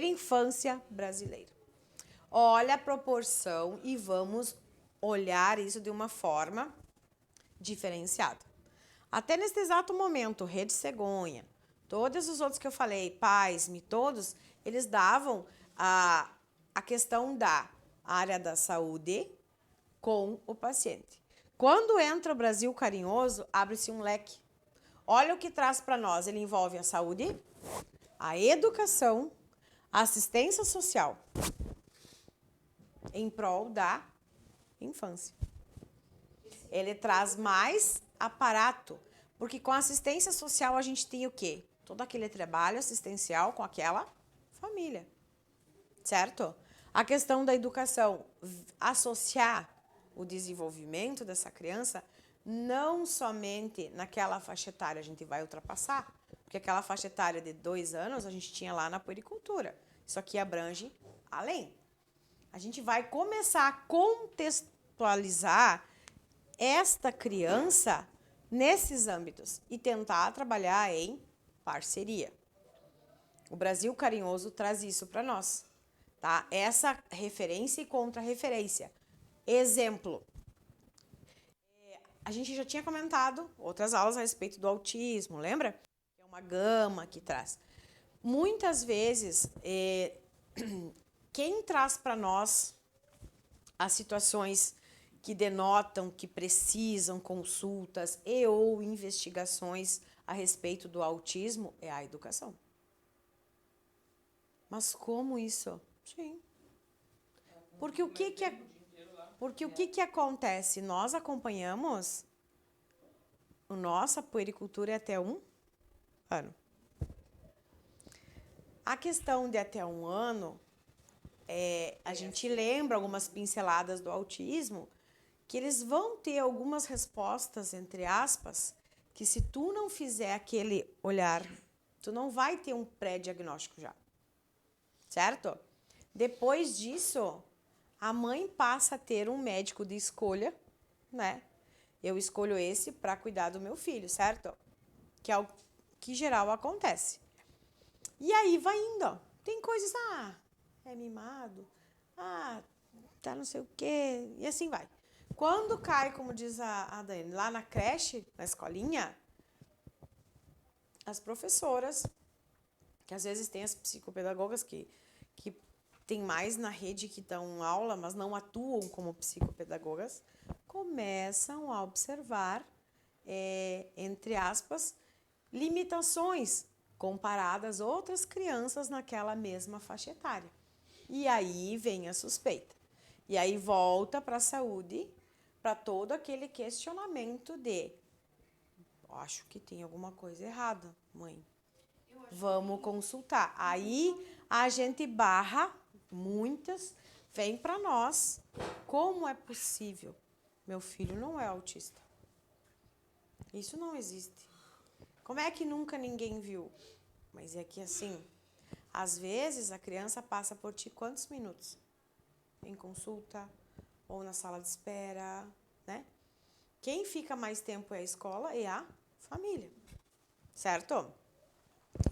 infância brasileira. Olha a proporção e vamos olhar isso de uma forma diferenciada. Até neste exato momento, Rede Cegonha, todos os outros que eu falei, PAISME, todos, eles davam a questão da área da saúde com o paciente. Quando entra o Brasil Carinhoso, abre-se um leque. Olha o que traz para nós. Ele envolve a saúde, a educação, a assistência social em prol da infância. Ele traz mais aparato, porque com a assistência social a gente tem o quê? Todo aquele trabalho assistencial com aquela família, certo? A questão da educação, associar o desenvolvimento dessa criança não somente naquela faixa etária, a gente vai ultrapassar, porque aquela faixa etária de 2 anos a gente tinha lá na puericultura. Isso aqui abrange além. A gente vai começar a contextualizar esta criança nesses âmbitos e tentar trabalhar em parceria. O Brasil Carinhoso traz isso para nós, tá? Essa referência e contra-referência. Exemplo. A gente já tinha comentado outras aulas a respeito do autismo, lembra? É uma gama que traz. Muitas vezes, quem traz para nós as situações que denotam que precisam consultas e ou investigações a respeito do autismo é a educação. Mas como isso? Sim. Porque o que acontece? Nós acompanhamos a nossa puericultura é até 1 ano. A questão de até 1 ano, a gente lembra algumas pinceladas do autismo, que eles vão ter algumas respostas, entre aspas, que se tu não fizer aquele olhar Tu não vai ter um pré-diagnóstico já. Certo? Depois disso, a mãe passa a ter um médico de escolha, né? Eu escolho esse para cuidar do meu filho, certo? Que é o que geral acontece. E aí vai indo, ó. Tem coisas, é mimado, tá não sei o quê, e assim vai. Quando cai, como diz a Dani, lá na creche, na escolinha, as professoras, que às vezes tem as psicopedagogas que tem mais na rede que dão aula, mas não atuam como psicopedagogas, começam a observar, entre aspas, limitações comparadas a outras crianças naquela mesma faixa etária. E aí vem a suspeita. E aí volta para a saúde, para todo aquele questionamento de acho que tem alguma coisa errada, mãe. Vamos consultar. Aí a gente barra, muitas, vem para nós. Como é possível? Meu filho não é autista. Isso não existe. Como é que nunca ninguém viu? Mas é que assim, às vezes a criança passa por ti quantos minutos? Em consulta ou na sala de espera, né? Quem fica mais tempo é a escola e a família, certo?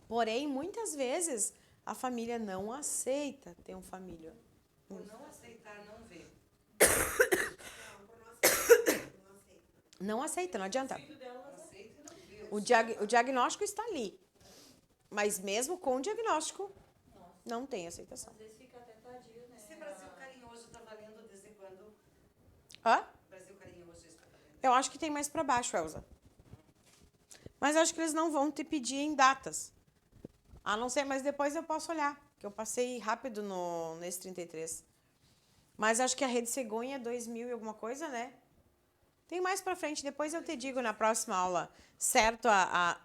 Porém, muitas vezes, a família não aceita ter um familiar. Por não aceitar, não ver. Não aceita, não adianta. Não aceita e não vê. O diagnóstico está ali. Mas mesmo com o diagnóstico, não tem aceitação. Às vezes fica até tardio, né? Esse Brasil carinhoso tá valendo de vez em quando. Hã? Brasil carinhoso está valendo. Eu acho que tem mais para baixo, Elza. Mas eu acho que eles não vão te pedir em datas. A não ser, mas depois eu posso olhar, que eu passei rápido nesse 33. Mas acho que a Rede Cegonha é 2000 e alguma coisa, né? Tem mais pra frente, depois eu te digo na próxima aula, certo,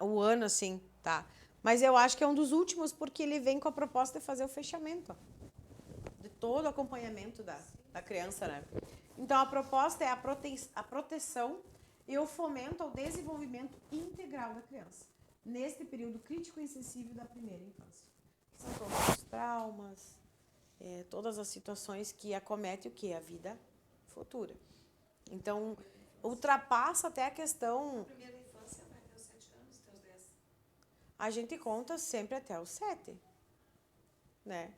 o ano, assim, tá? Mas eu acho que é um dos últimos, porque ele vem com a proposta de fazer o fechamento, ó, de todo o acompanhamento da criança, né? Então, a proposta é a proteção e o fomento ao desenvolvimento integral da criança, neste período crítico e sensível da primeira infância. São todos os traumas, todas as situações que acometem o quê? A vida futura. Então, ultrapassa até a questão... Primeira infância vai até os 7 anos, até os 10. A gente conta sempre até os 7, né?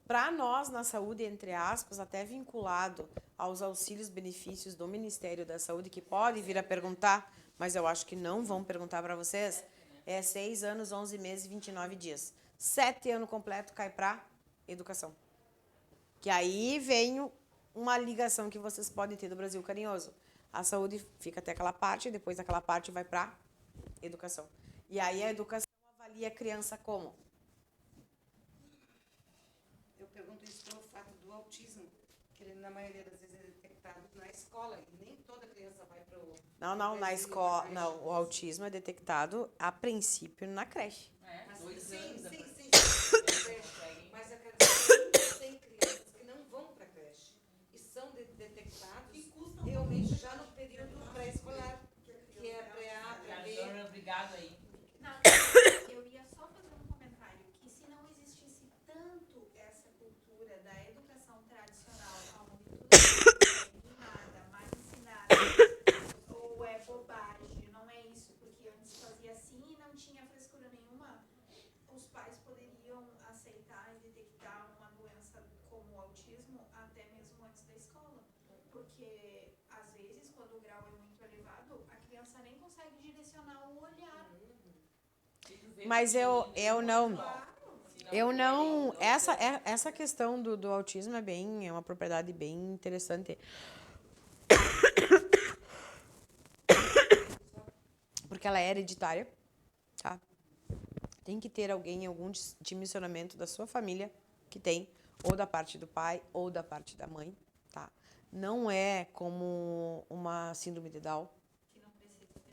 Para nós, na saúde, entre aspas, até vinculado aos auxílios benefícios do Ministério da Saúde, que pode vir a perguntar, mas eu acho que não vão perguntar para vocês, é 6 anos, 11 meses e 29 dias. 7 anos completo cai para educação. Que aí vem uma ligação que vocês podem ter do Brasil Carinhoso. A saúde fica até aquela parte, depois daquela parte vai para educação. E aí a educação avalia a criança como? Eu pergunto isso pelo fato do autismo, que ele, na maioria das vezes, é detectado na escola, e nem toda criança vai para o... Não, na escola, não, o autismo é detectado, a princípio, na creche. Mas, 2 sim, anos sim, depois. sim, sim. Mas eu quero dizer, tem crianças que não vão para a creche e são detectados realmente já no período pré-escolar, que é pré-A, pré-B. Dona, obrigado aí. Não, eu ia só fazer um comentário, que se não existisse tanto essa cultura da educação tradicional, onde tudo é mimada, mal ensinada, ou é bobagem, não é isso, porque antes fazia assim e não tinha frescura nenhuma, os pais poderiam aceitar e detectar uma doença como o autismo até mesmo antes da escola. Porque, às vezes, quando o grau é muito elevado, a criança nem consegue direcionar o olhar. Mas eu não, essa questão do autismo é uma propriedade bem interessante. Porque ela é hereditária, tá? Tem que ter alguém, algum dimensionamento da sua família que tem, ou da parte do pai, ou da parte da mãe, tá? Não é como uma síndrome de Down,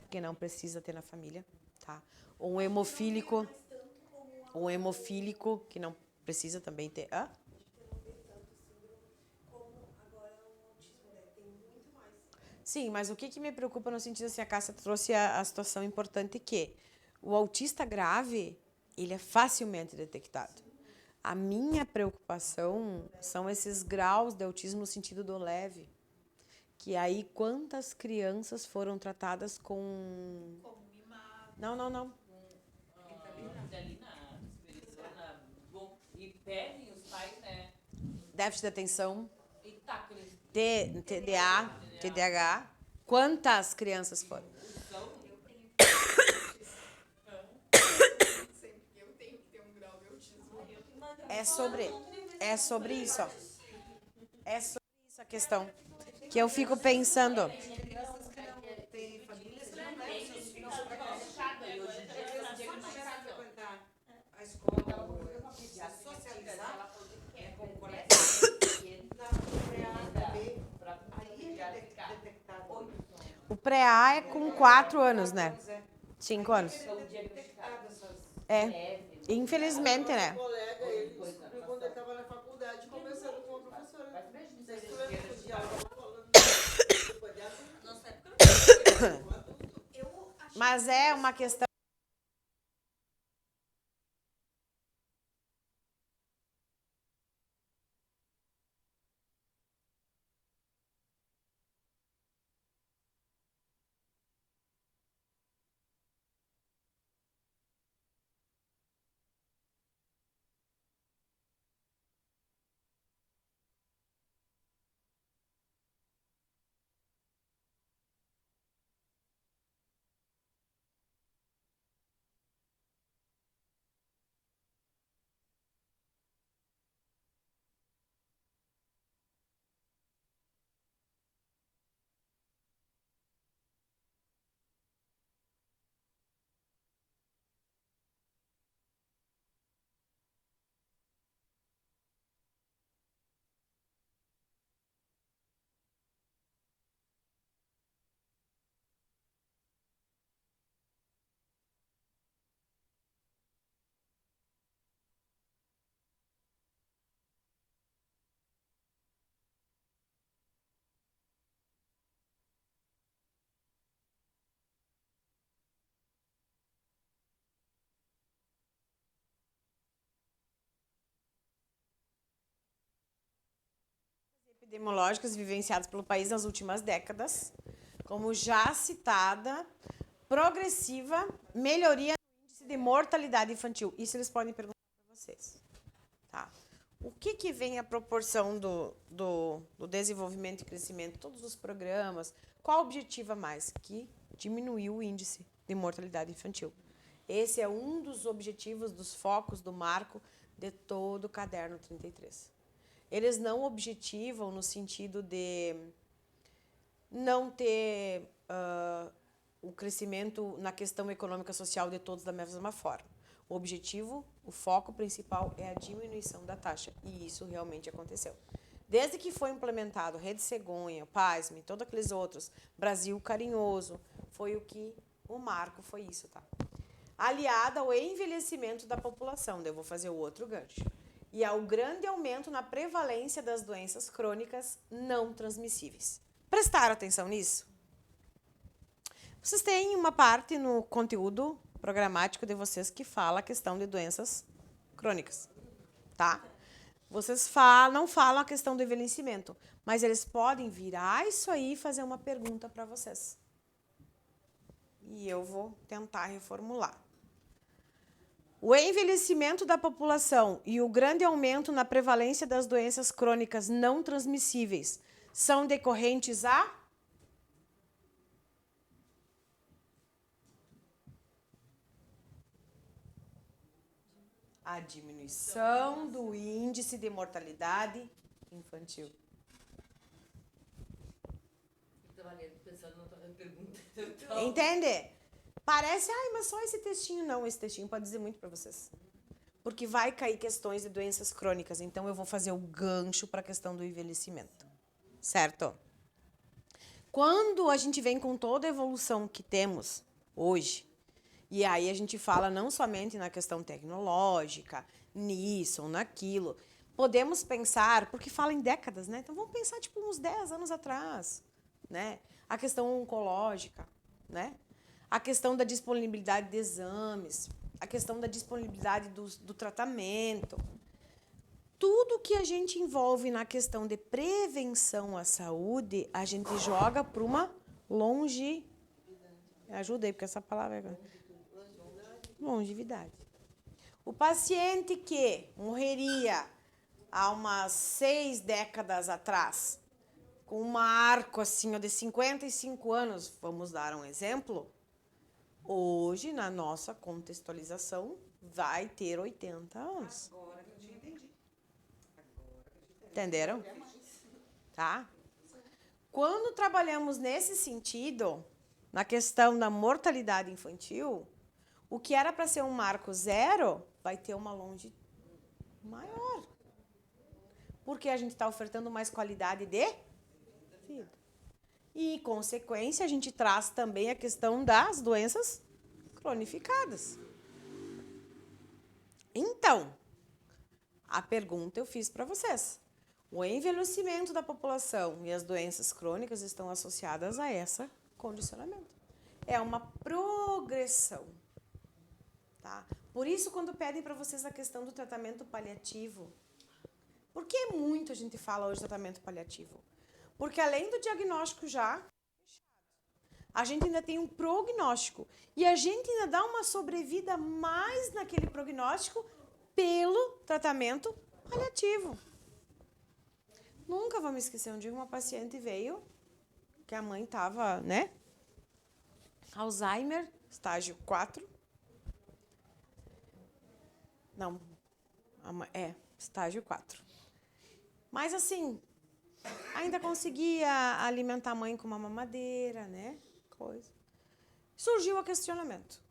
que não precisa ter na família, tá? Ou um hemofílico, que não precisa também ter. Hã? Sim, mas o que me preocupa no sentido assim, a Cássia trouxe a situação importante que O autista grave, ele é facilmente detectado. A minha preocupação são esses graus de autismo no sentido do leve. Que aí, quantas crianças foram tratadas com... Como mimado. Não. Ritalina, risperidona, bom, e pedem os pais, né? Déficit de atenção, E taca eles. TDAH. Quantas crianças foram? Eu tenho que ter um grau de autismo. É sobre isso, ó. É sobre isso a questão. Que eu fico pensando. Crianças que não têm famílias que não levam seus filhos para creche. E hoje em dia Eles eles só chegam mais começam a cedo. frequentar a escola, a socializar com colegas na pré-A, Pra aí é detectado. O pré-A é com 4 anos, né? 5 anos. Detectado essas... É. Infelizmente, né? Um colega, ele descobriu quando ele estava na faculdade, conversando com uma professora. Não sei se tu lembra do diálogo falando depois de adulto. Nossa época Um adulto. Eu achei Mas é uma questão. Epidemiológicas vivenciadas pelo país nas últimas décadas, como já citada, progressiva melhoria no índice de mortalidade infantil. Isso eles podem perguntar para vocês. Tá? O que vem a proporção do desenvolvimento e crescimento? Todos os programas. Qual o objetivo a mais? Que diminuiu o índice de mortalidade infantil. Esse é um dos objetivos, dos focos, do marco de todo o caderno 33. Eles não objetivam no sentido de não ter o crescimento na questão econômica e social de todos da mesma forma. O objetivo, o foco principal é a diminuição da taxa. E isso realmente aconteceu. Desde que foi implementado Rede Cegonha, PASME, todos aqueles outros, Brasil Carinhoso, foi o que o marco foi isso, tá? Aliada ao envelhecimento da população, daí eu vou fazer o outro gancho. E ao grande aumento na prevalência das doenças crônicas não transmissíveis. Prestaram atenção nisso? Vocês têm uma parte no conteúdo programático de vocês que fala a questão de doenças crônicas, tá? Vocês não falam a questão do envelhecimento, mas eles podem virar isso aí e fazer uma pergunta para vocês. E eu vou tentar reformular. O envelhecimento da população e o grande aumento na prevalência das doenças crônicas não transmissíveis são decorrentes a diminuição do índice de mortalidade infantil. Estava pensando na tua pergunta. Entende? Parece, mas só esse textinho. Não, esse textinho pode dizer muito para vocês. Porque vai cair questões de doenças crônicas. Então, eu vou fazer o gancho para a questão do envelhecimento. Certo? Quando a gente vem com toda a evolução que temos hoje, e aí a gente fala não somente na questão tecnológica, nisso ou naquilo, podemos pensar, porque fala em décadas, né? Então, vamos pensar tipo uns 10 anos atrás, né? A questão oncológica, né? a questão da disponibilidade de exames, a questão da disponibilidade do tratamento. Tudo que a gente envolve na questão de prevenção à saúde, a gente joga para uma ajuda aí, porque essa palavra é longevidade. O paciente que morreria há umas 6 décadas atrás, com um marco assim, de 55 anos, vamos dar um exemplo, hoje, na nossa contextualização, vai ter 80 anos. Agora que eu te entendi. Entenderam? Tá? Quando trabalhamos nesse sentido, na questão da mortalidade infantil, o que era para ser um marco 0 vai ter uma longe maior. Porque a gente está ofertando mais qualidade de vida. E, em consequência, a gente traz também a questão das doenças cronificadas. Então, a pergunta eu fiz para vocês. O envelhecimento da população e as doenças crônicas estão associadas a esse condicionamento. É uma progressão. Tá? Por isso, quando pedem para vocês a questão do tratamento paliativo, por que muito a gente fala hoje de tratamento paliativo? Porque além do diagnóstico já, a gente ainda tem um prognóstico. E a gente ainda dá uma sobrevida mais naquele prognóstico pelo tratamento paliativo. Nunca vou me esquecer, um dia uma paciente veio, que a mãe estava, né? Alzheimer, estágio 4. Não, estágio 4. Mas assim, ainda conseguia alimentar a mãe com uma mamadeira, né? Coisa. Surgiu o questionamento.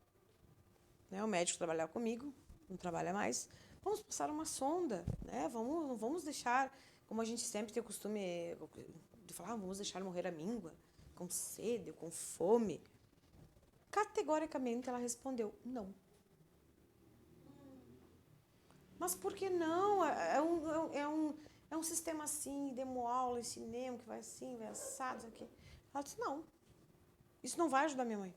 Né? O médico trabalhava comigo, não trabalha mais. Vamos passar uma sonda, né? Não vamos deixar, como a gente sempre tem o costume de falar, vamos deixar morrer a míngua, com sede, com fome. Categoricamente ela respondeu, não. Mas por que não? É um sistema assim, de hemoaula e cinema, que vai assim, vai assado, isso aqui. Ela disse, não, isso não vai ajudar minha mãe.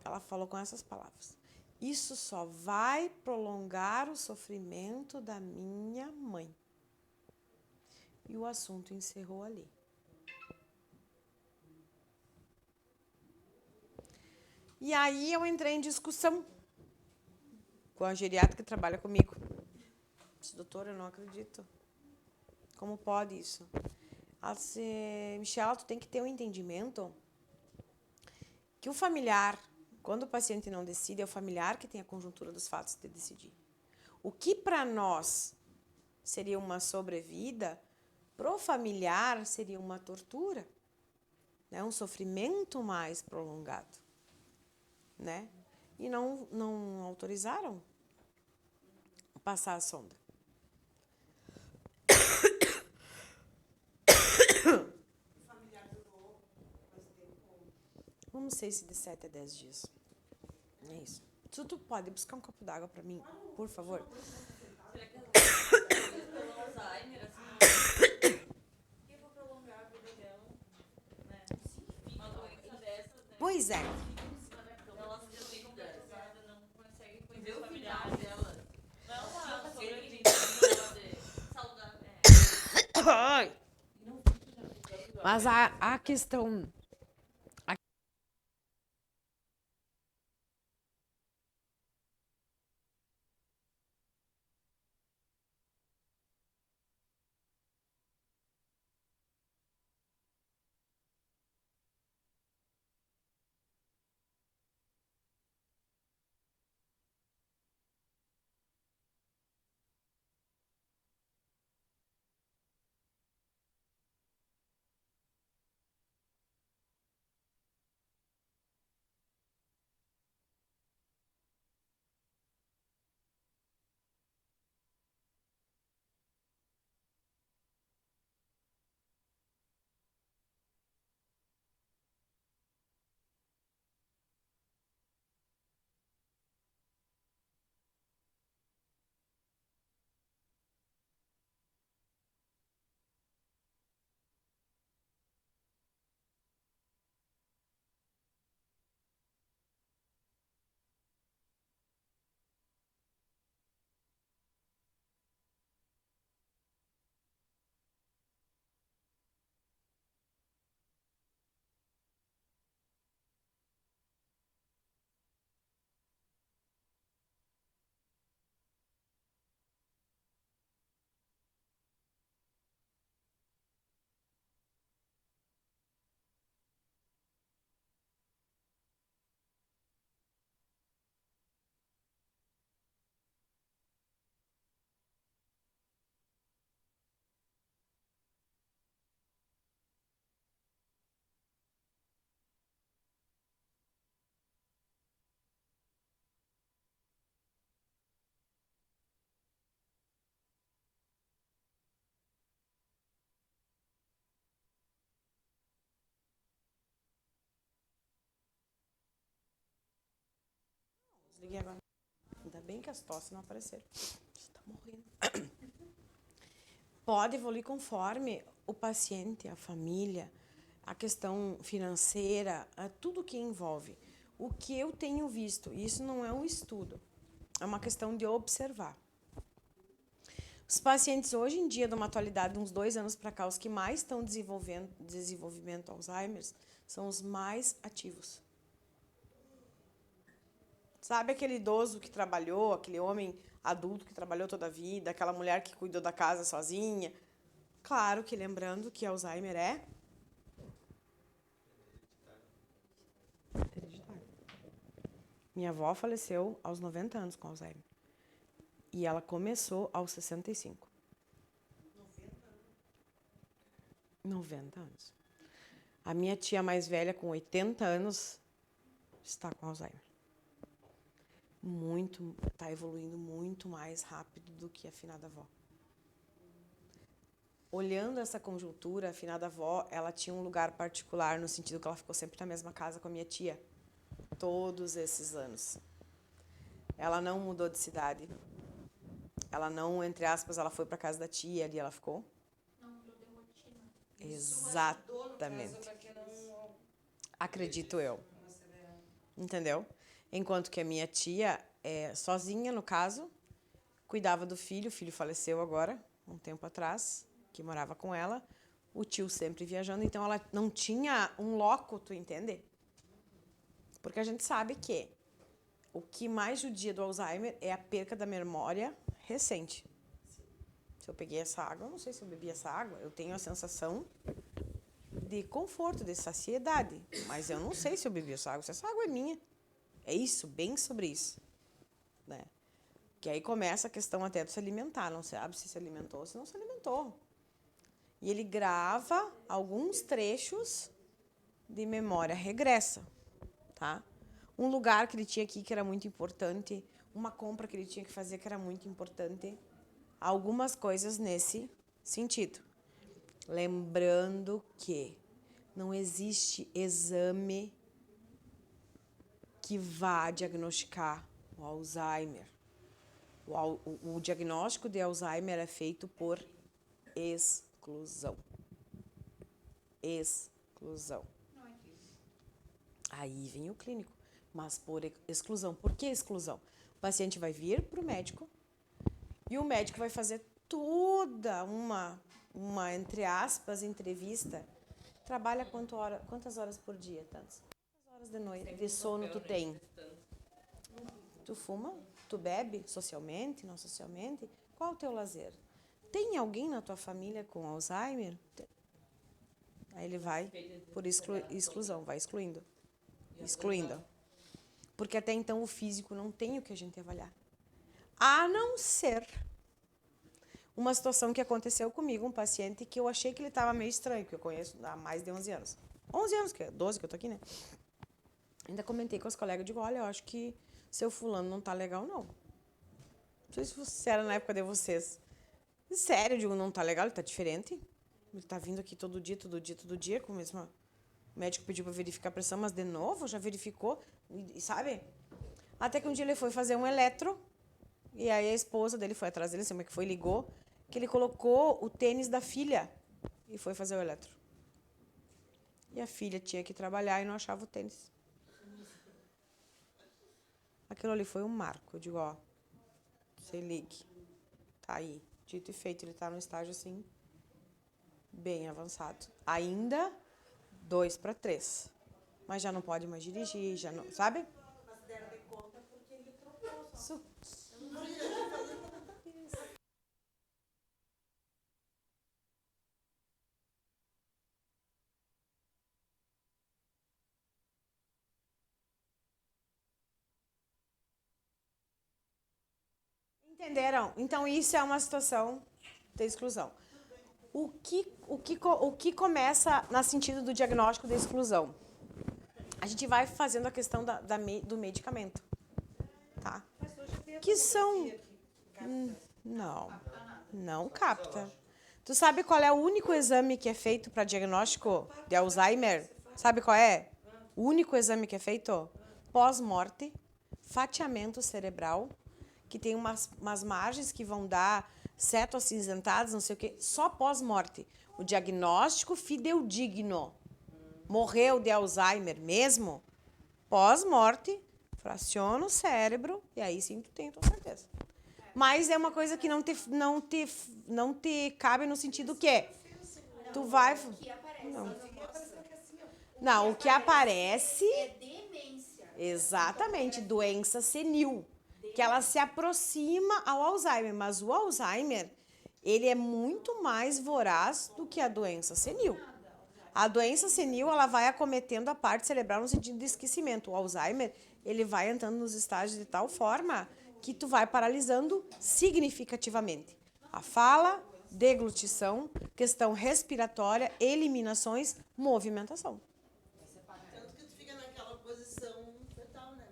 Ela falou com essas palavras. Isso só vai prolongar o sofrimento da minha mãe. E o assunto encerrou ali. E aí eu entrei em discussão com a geriatra que trabalha comigo. Disse, doutora, eu não acredito. Como pode isso? Ela disse, Michela, tu tem que ter um entendimento que o familiar, quando o paciente não decide, é o familiar que tem a conjuntura dos fatos de decidir. O que para nós seria uma sobrevida, pro familiar seria uma tortura, né? Um sofrimento mais prolongado, né? E não autorizaram passar a sonda. O familiar durou mais tempo. Não sei se de 7 a 10 dias. É isso. Tu pode buscar um copo d'água para mim, por favor? Será que pelo Alzheimer, assim, que vou prolongar a vida dela, né? Uma doença dessas, né? Pois é. Ela se desliga pesada, não consegue conhecer o familiar dela. Não é uma sobrevivência saudável. Mas a questão Desliguei agora. Ainda bem que as tosses não apareceram. Você tá morrendo. Pode evoluir conforme o paciente, a família, a questão financeira, tudo que envolve. O que eu tenho visto, isso não é um estudo, é uma questão de observar. Os pacientes hoje em dia, de uma atualidade de uns 2 anos para cá, os que mais estão desenvolvimento Alzheimer, são os mais ativos. Sabe aquele idoso que trabalhou, aquele homem adulto que trabalhou toda a vida, aquela mulher que cuidou da casa sozinha? Claro que lembrando que Alzheimer é hereditário. Minha avó faleceu aos 90 anos com Alzheimer. E ela começou aos 65. 90 anos. A minha tia mais velha, com 80 anos, está com Alzheimer. Está evoluindo muito mais rápido do que a finada avó. Olhando essa conjuntura, a finada avó, ela tinha um lugar particular, no sentido que ela ficou sempre na mesma casa com a minha tia, todos esses anos. Ela não mudou de cidade. Ela não, entre aspas, ela foi para casa da tia, ali ela ficou. Não mudou de rotina. Exatamente. Acredito eu. Entendeu? Enquanto que a minha tia, sozinha no caso, cuidava do filho. O filho faleceu agora, um tempo atrás, que morava com ela. O tio sempre viajando, então ela não tinha um loco, tu entende? Porque a gente sabe que o que mais judia do Alzheimer é a perca da memória recente. Se eu peguei essa água, eu não sei se eu bebi essa água, eu tenho a sensação de conforto, de saciedade, mas eu não sei se eu bebi essa água, se essa água é minha. É isso, bem sobre isso. Né? Que aí começa a questão até de se alimentar, não sabe se alimentou ou se não se alimentou. E ele grava alguns trechos de memória regressa, tá? Um lugar que ele tinha aqui que era muito importante, uma compra que ele tinha que fazer que era muito importante, algumas coisas nesse sentido. Lembrando que não existe exame que vá diagnosticar o Alzheimer. O diagnóstico de Alzheimer é feito por exclusão. Exclusão. Aí vem o clínico, mas por exclusão. Por que exclusão? O paciente vai vir para o médico e o médico vai fazer toda uma entre aspas, entrevista. Trabalha quantas horas por dia, Tantos? Quantas horas de noite de sono tu tem? Tu fuma? Tu bebe socialmente, não socialmente? Qual o teu lazer? Tem alguém na tua família com Alzheimer? Aí ele vai por exclusão, vai excluindo. Porque até então o físico não tem o que a gente avaliar. A não ser uma situação que aconteceu comigo, um paciente que eu achei que ele estava meio estranho, que eu conheço há mais de 11 anos. 11 anos, que é 12 que eu tô aqui, né? Ainda comentei com os colegas, digo, olha, eu acho que seu fulano não tá legal, não. Não sei se era na época de vocês. Sério, eu digo, não tá legal, ele tá diferente. Ele tá vindo aqui todo dia, com a mesma... O médico pediu para verificar a pressão, mas de novo, já verificou, e sabe? Até que um dia ele foi fazer um eletro, e aí a esposa dele foi atrás dele, assim, como é que foi, ligou, que ele colocou o tênis da filha e foi fazer o eletro. E a filha tinha que trabalhar e não achava o tênis. Aquilo ali foi um marco. Eu digo, ó, se ligue. Tá aí. Dito e feito, ele tá num estágio, assim, bem avançado. Ainda 2 para 3. Mas já não pode mais dirigir, já não... Sabe? Mas deram de conta porque ele trocou só. Isso. Entenderam? Então, isso é uma situação de exclusão. O que começa no sentido do diagnóstico de exclusão? A gente vai fazendo a questão do medicamento, tá? Que são... Não capta. Tu sabe qual é o único exame que é feito para diagnóstico de Alzheimer? Sabe qual é? O único exame que é feito? Pós-morte, fatiamento cerebral, que tem umas margens que vão dar seto acinzentadas, não sei o quê, só pós-morte. O diagnóstico fidedigno. Morreu de Alzheimer mesmo, pós-morte, fraciona o cérebro, e aí sim tu tem, com certeza. Mas é uma coisa que não te cabe no sentido que tu vai... O que aparece Não. não mostra. Não, o que aparece... É demência. Exatamente, doença senil, que ela se aproxima ao Alzheimer, mas o Alzheimer, ele é muito mais voraz do que a doença senil. A doença senil, ela vai acometendo a parte cerebral no sentido de esquecimento. O Alzheimer, ele vai entrando nos estágios de tal forma que tu vai paralisando significativamente. A fala, deglutição, questão respiratória, eliminações, movimentação. Tanto que tu fica naquela posição fetal, né?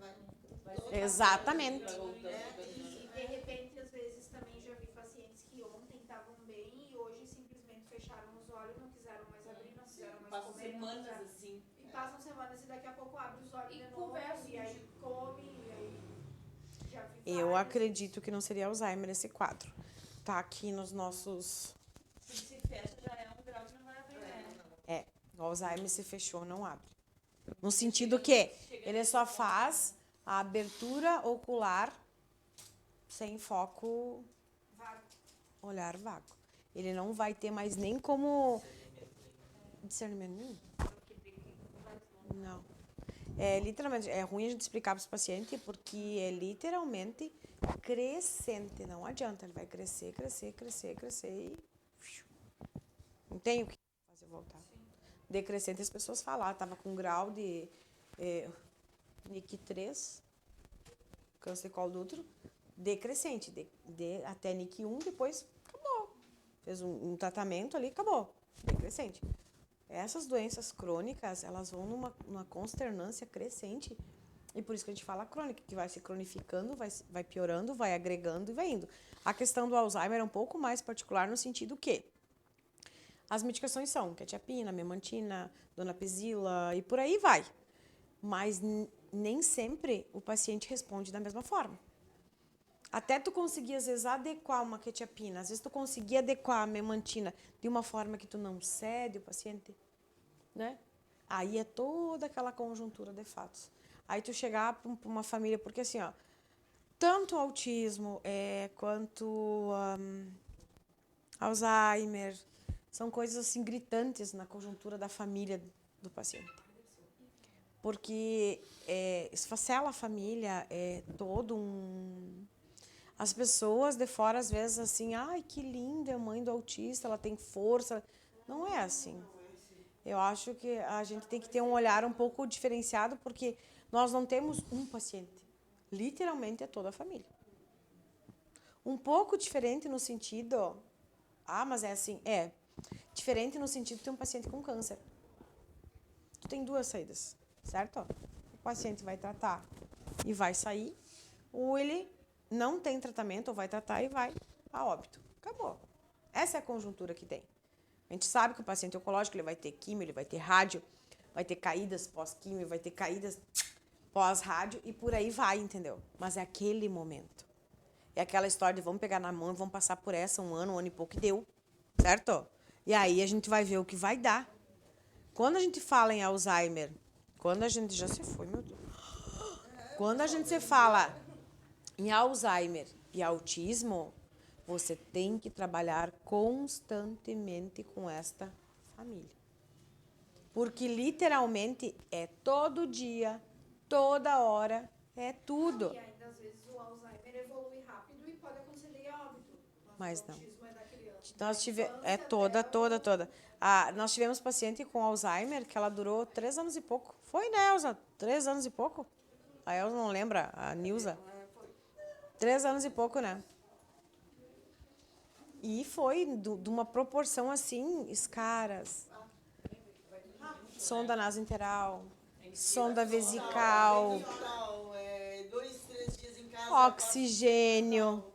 Exatamente. E de repente, às vezes, também já vi pacientes que ontem estavam bem e hoje simplesmente fecharam os olhos, não quiseram mais abrir, não quiseram mais Passam comer. semanas assim. E passam semanas e daqui a pouco abre os olhos E de novo, conversam, e aí come, e aí já vi Eu vários. acredito que não seria Alzheimer esse quadro. Tá aqui nos nossos... Se fecha já é um grau que não vai abrir, né? O Alzheimer se fechou, não abre. No sentido que ele só faz a abertura ocular sem foco, olhar vago. Ele não vai ter mais nem como... Discernimento nenhum? Não. É literalmente, é ruim a gente explicar para os pacientes porque é literalmente crescente. Não adianta, ele vai crescer, crescer, crescer, crescer e... Não tem o que fazer voltar. Decrescente, as pessoas falam, estava com grau de NIC 3, câncer de colo do útero, decrescente, até NIC 1, depois acabou. Fez um tratamento ali, acabou. Decrescente. Essas doenças crônicas, elas vão numa consternância crescente. E por isso que a gente fala crônica, que vai se cronificando, vai piorando, vai agregando e vai indo. A questão do Alzheimer é um pouco mais particular no sentido que as medicações são quetiapina, memantina, donepezila e por aí vai. Mas nem sempre o paciente responde da mesma forma. Até tu conseguir, às vezes, adequar uma quetiapina, às vezes tu conseguir adequar a memantina de uma forma que tu não cede o paciente, né? Aí é toda aquela conjuntura de fatos. Aí tu chegar para uma família, porque assim, ó, tanto autismo quanto Alzheimer, são coisas assim gritantes na conjuntura da família do paciente. Porque esfacela a família, é todo um... As pessoas de fora, às vezes, assim, ai, que linda é a mãe do autista, ela tem força. Não é assim. Eu acho que a gente tem que ter um olhar um pouco diferenciado, porque nós não temos um paciente. Literalmente é toda a família. Um pouco diferente no sentido... mas é assim, diferente no sentido de ter um paciente com câncer. Tu tem duas saídas, certo? O paciente vai tratar e vai sair, ou ele não tem tratamento, ou vai tratar e vai a óbito. Acabou. Essa é a conjuntura que tem. A gente sabe que o paciente oncológico ele vai ter químio, ele vai ter rádio, vai ter caídas pós-químio, vai ter caídas pós-rádio e por aí vai, entendeu? Mas é aquele momento. É aquela história de vamos pegar na mão e vamos passar por essa um ano e pouco e deu, certo? E aí a gente vai ver o que vai dar. Quando a gente fala em Alzheimer, quando a gente já se foi, meu Deus. Quando a gente se fala em Alzheimer e autismo, você tem que trabalhar constantemente com esta família. Porque literalmente é todo dia, toda hora, é tudo. E ainda às vezes o Alzheimer evolui rápido e pode acontecer óbito. Mas não. O autismo é da criança. Nós tivemos, toda. Nós tivemos paciente com Alzheimer que ela durou 3 anos e pouco. Foi, né, Elza? 3 anos e pouco? A Elza não lembra, a Nilza. 3 anos e pouco, né? E foi de uma proporção assim, escaras. Sonda nasointeral, sonda vesical, 2, 3 dias em casa.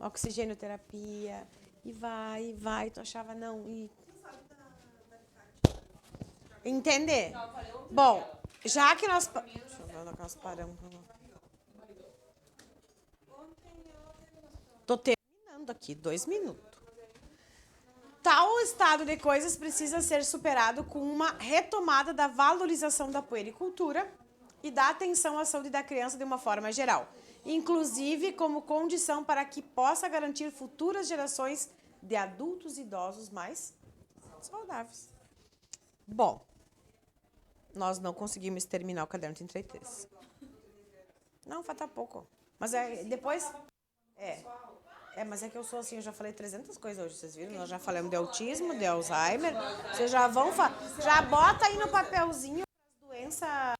oxigênio terapia. E vai, tu achava não. E... Entender? Bom, já que nós... Deixa eu ver onde nós paramos. Tô terminando aqui, 2 minutos. Tal estado de coisas precisa ser superado com uma retomada da valorização da puericultura e da atenção à saúde da criança de uma forma geral, inclusive como condição para que possa garantir futuras gerações de adultos e idosos mais saudáveis. Bom, nós não conseguimos terminar o caderno 33. Não, falta pouco. Mas depois... mas é que eu sou assim, eu já falei 300 coisas hoje, vocês viram? Nós já falamos de autismo, de Alzheimer. Vocês já vão... Já bota aí no papelzinho as doenças...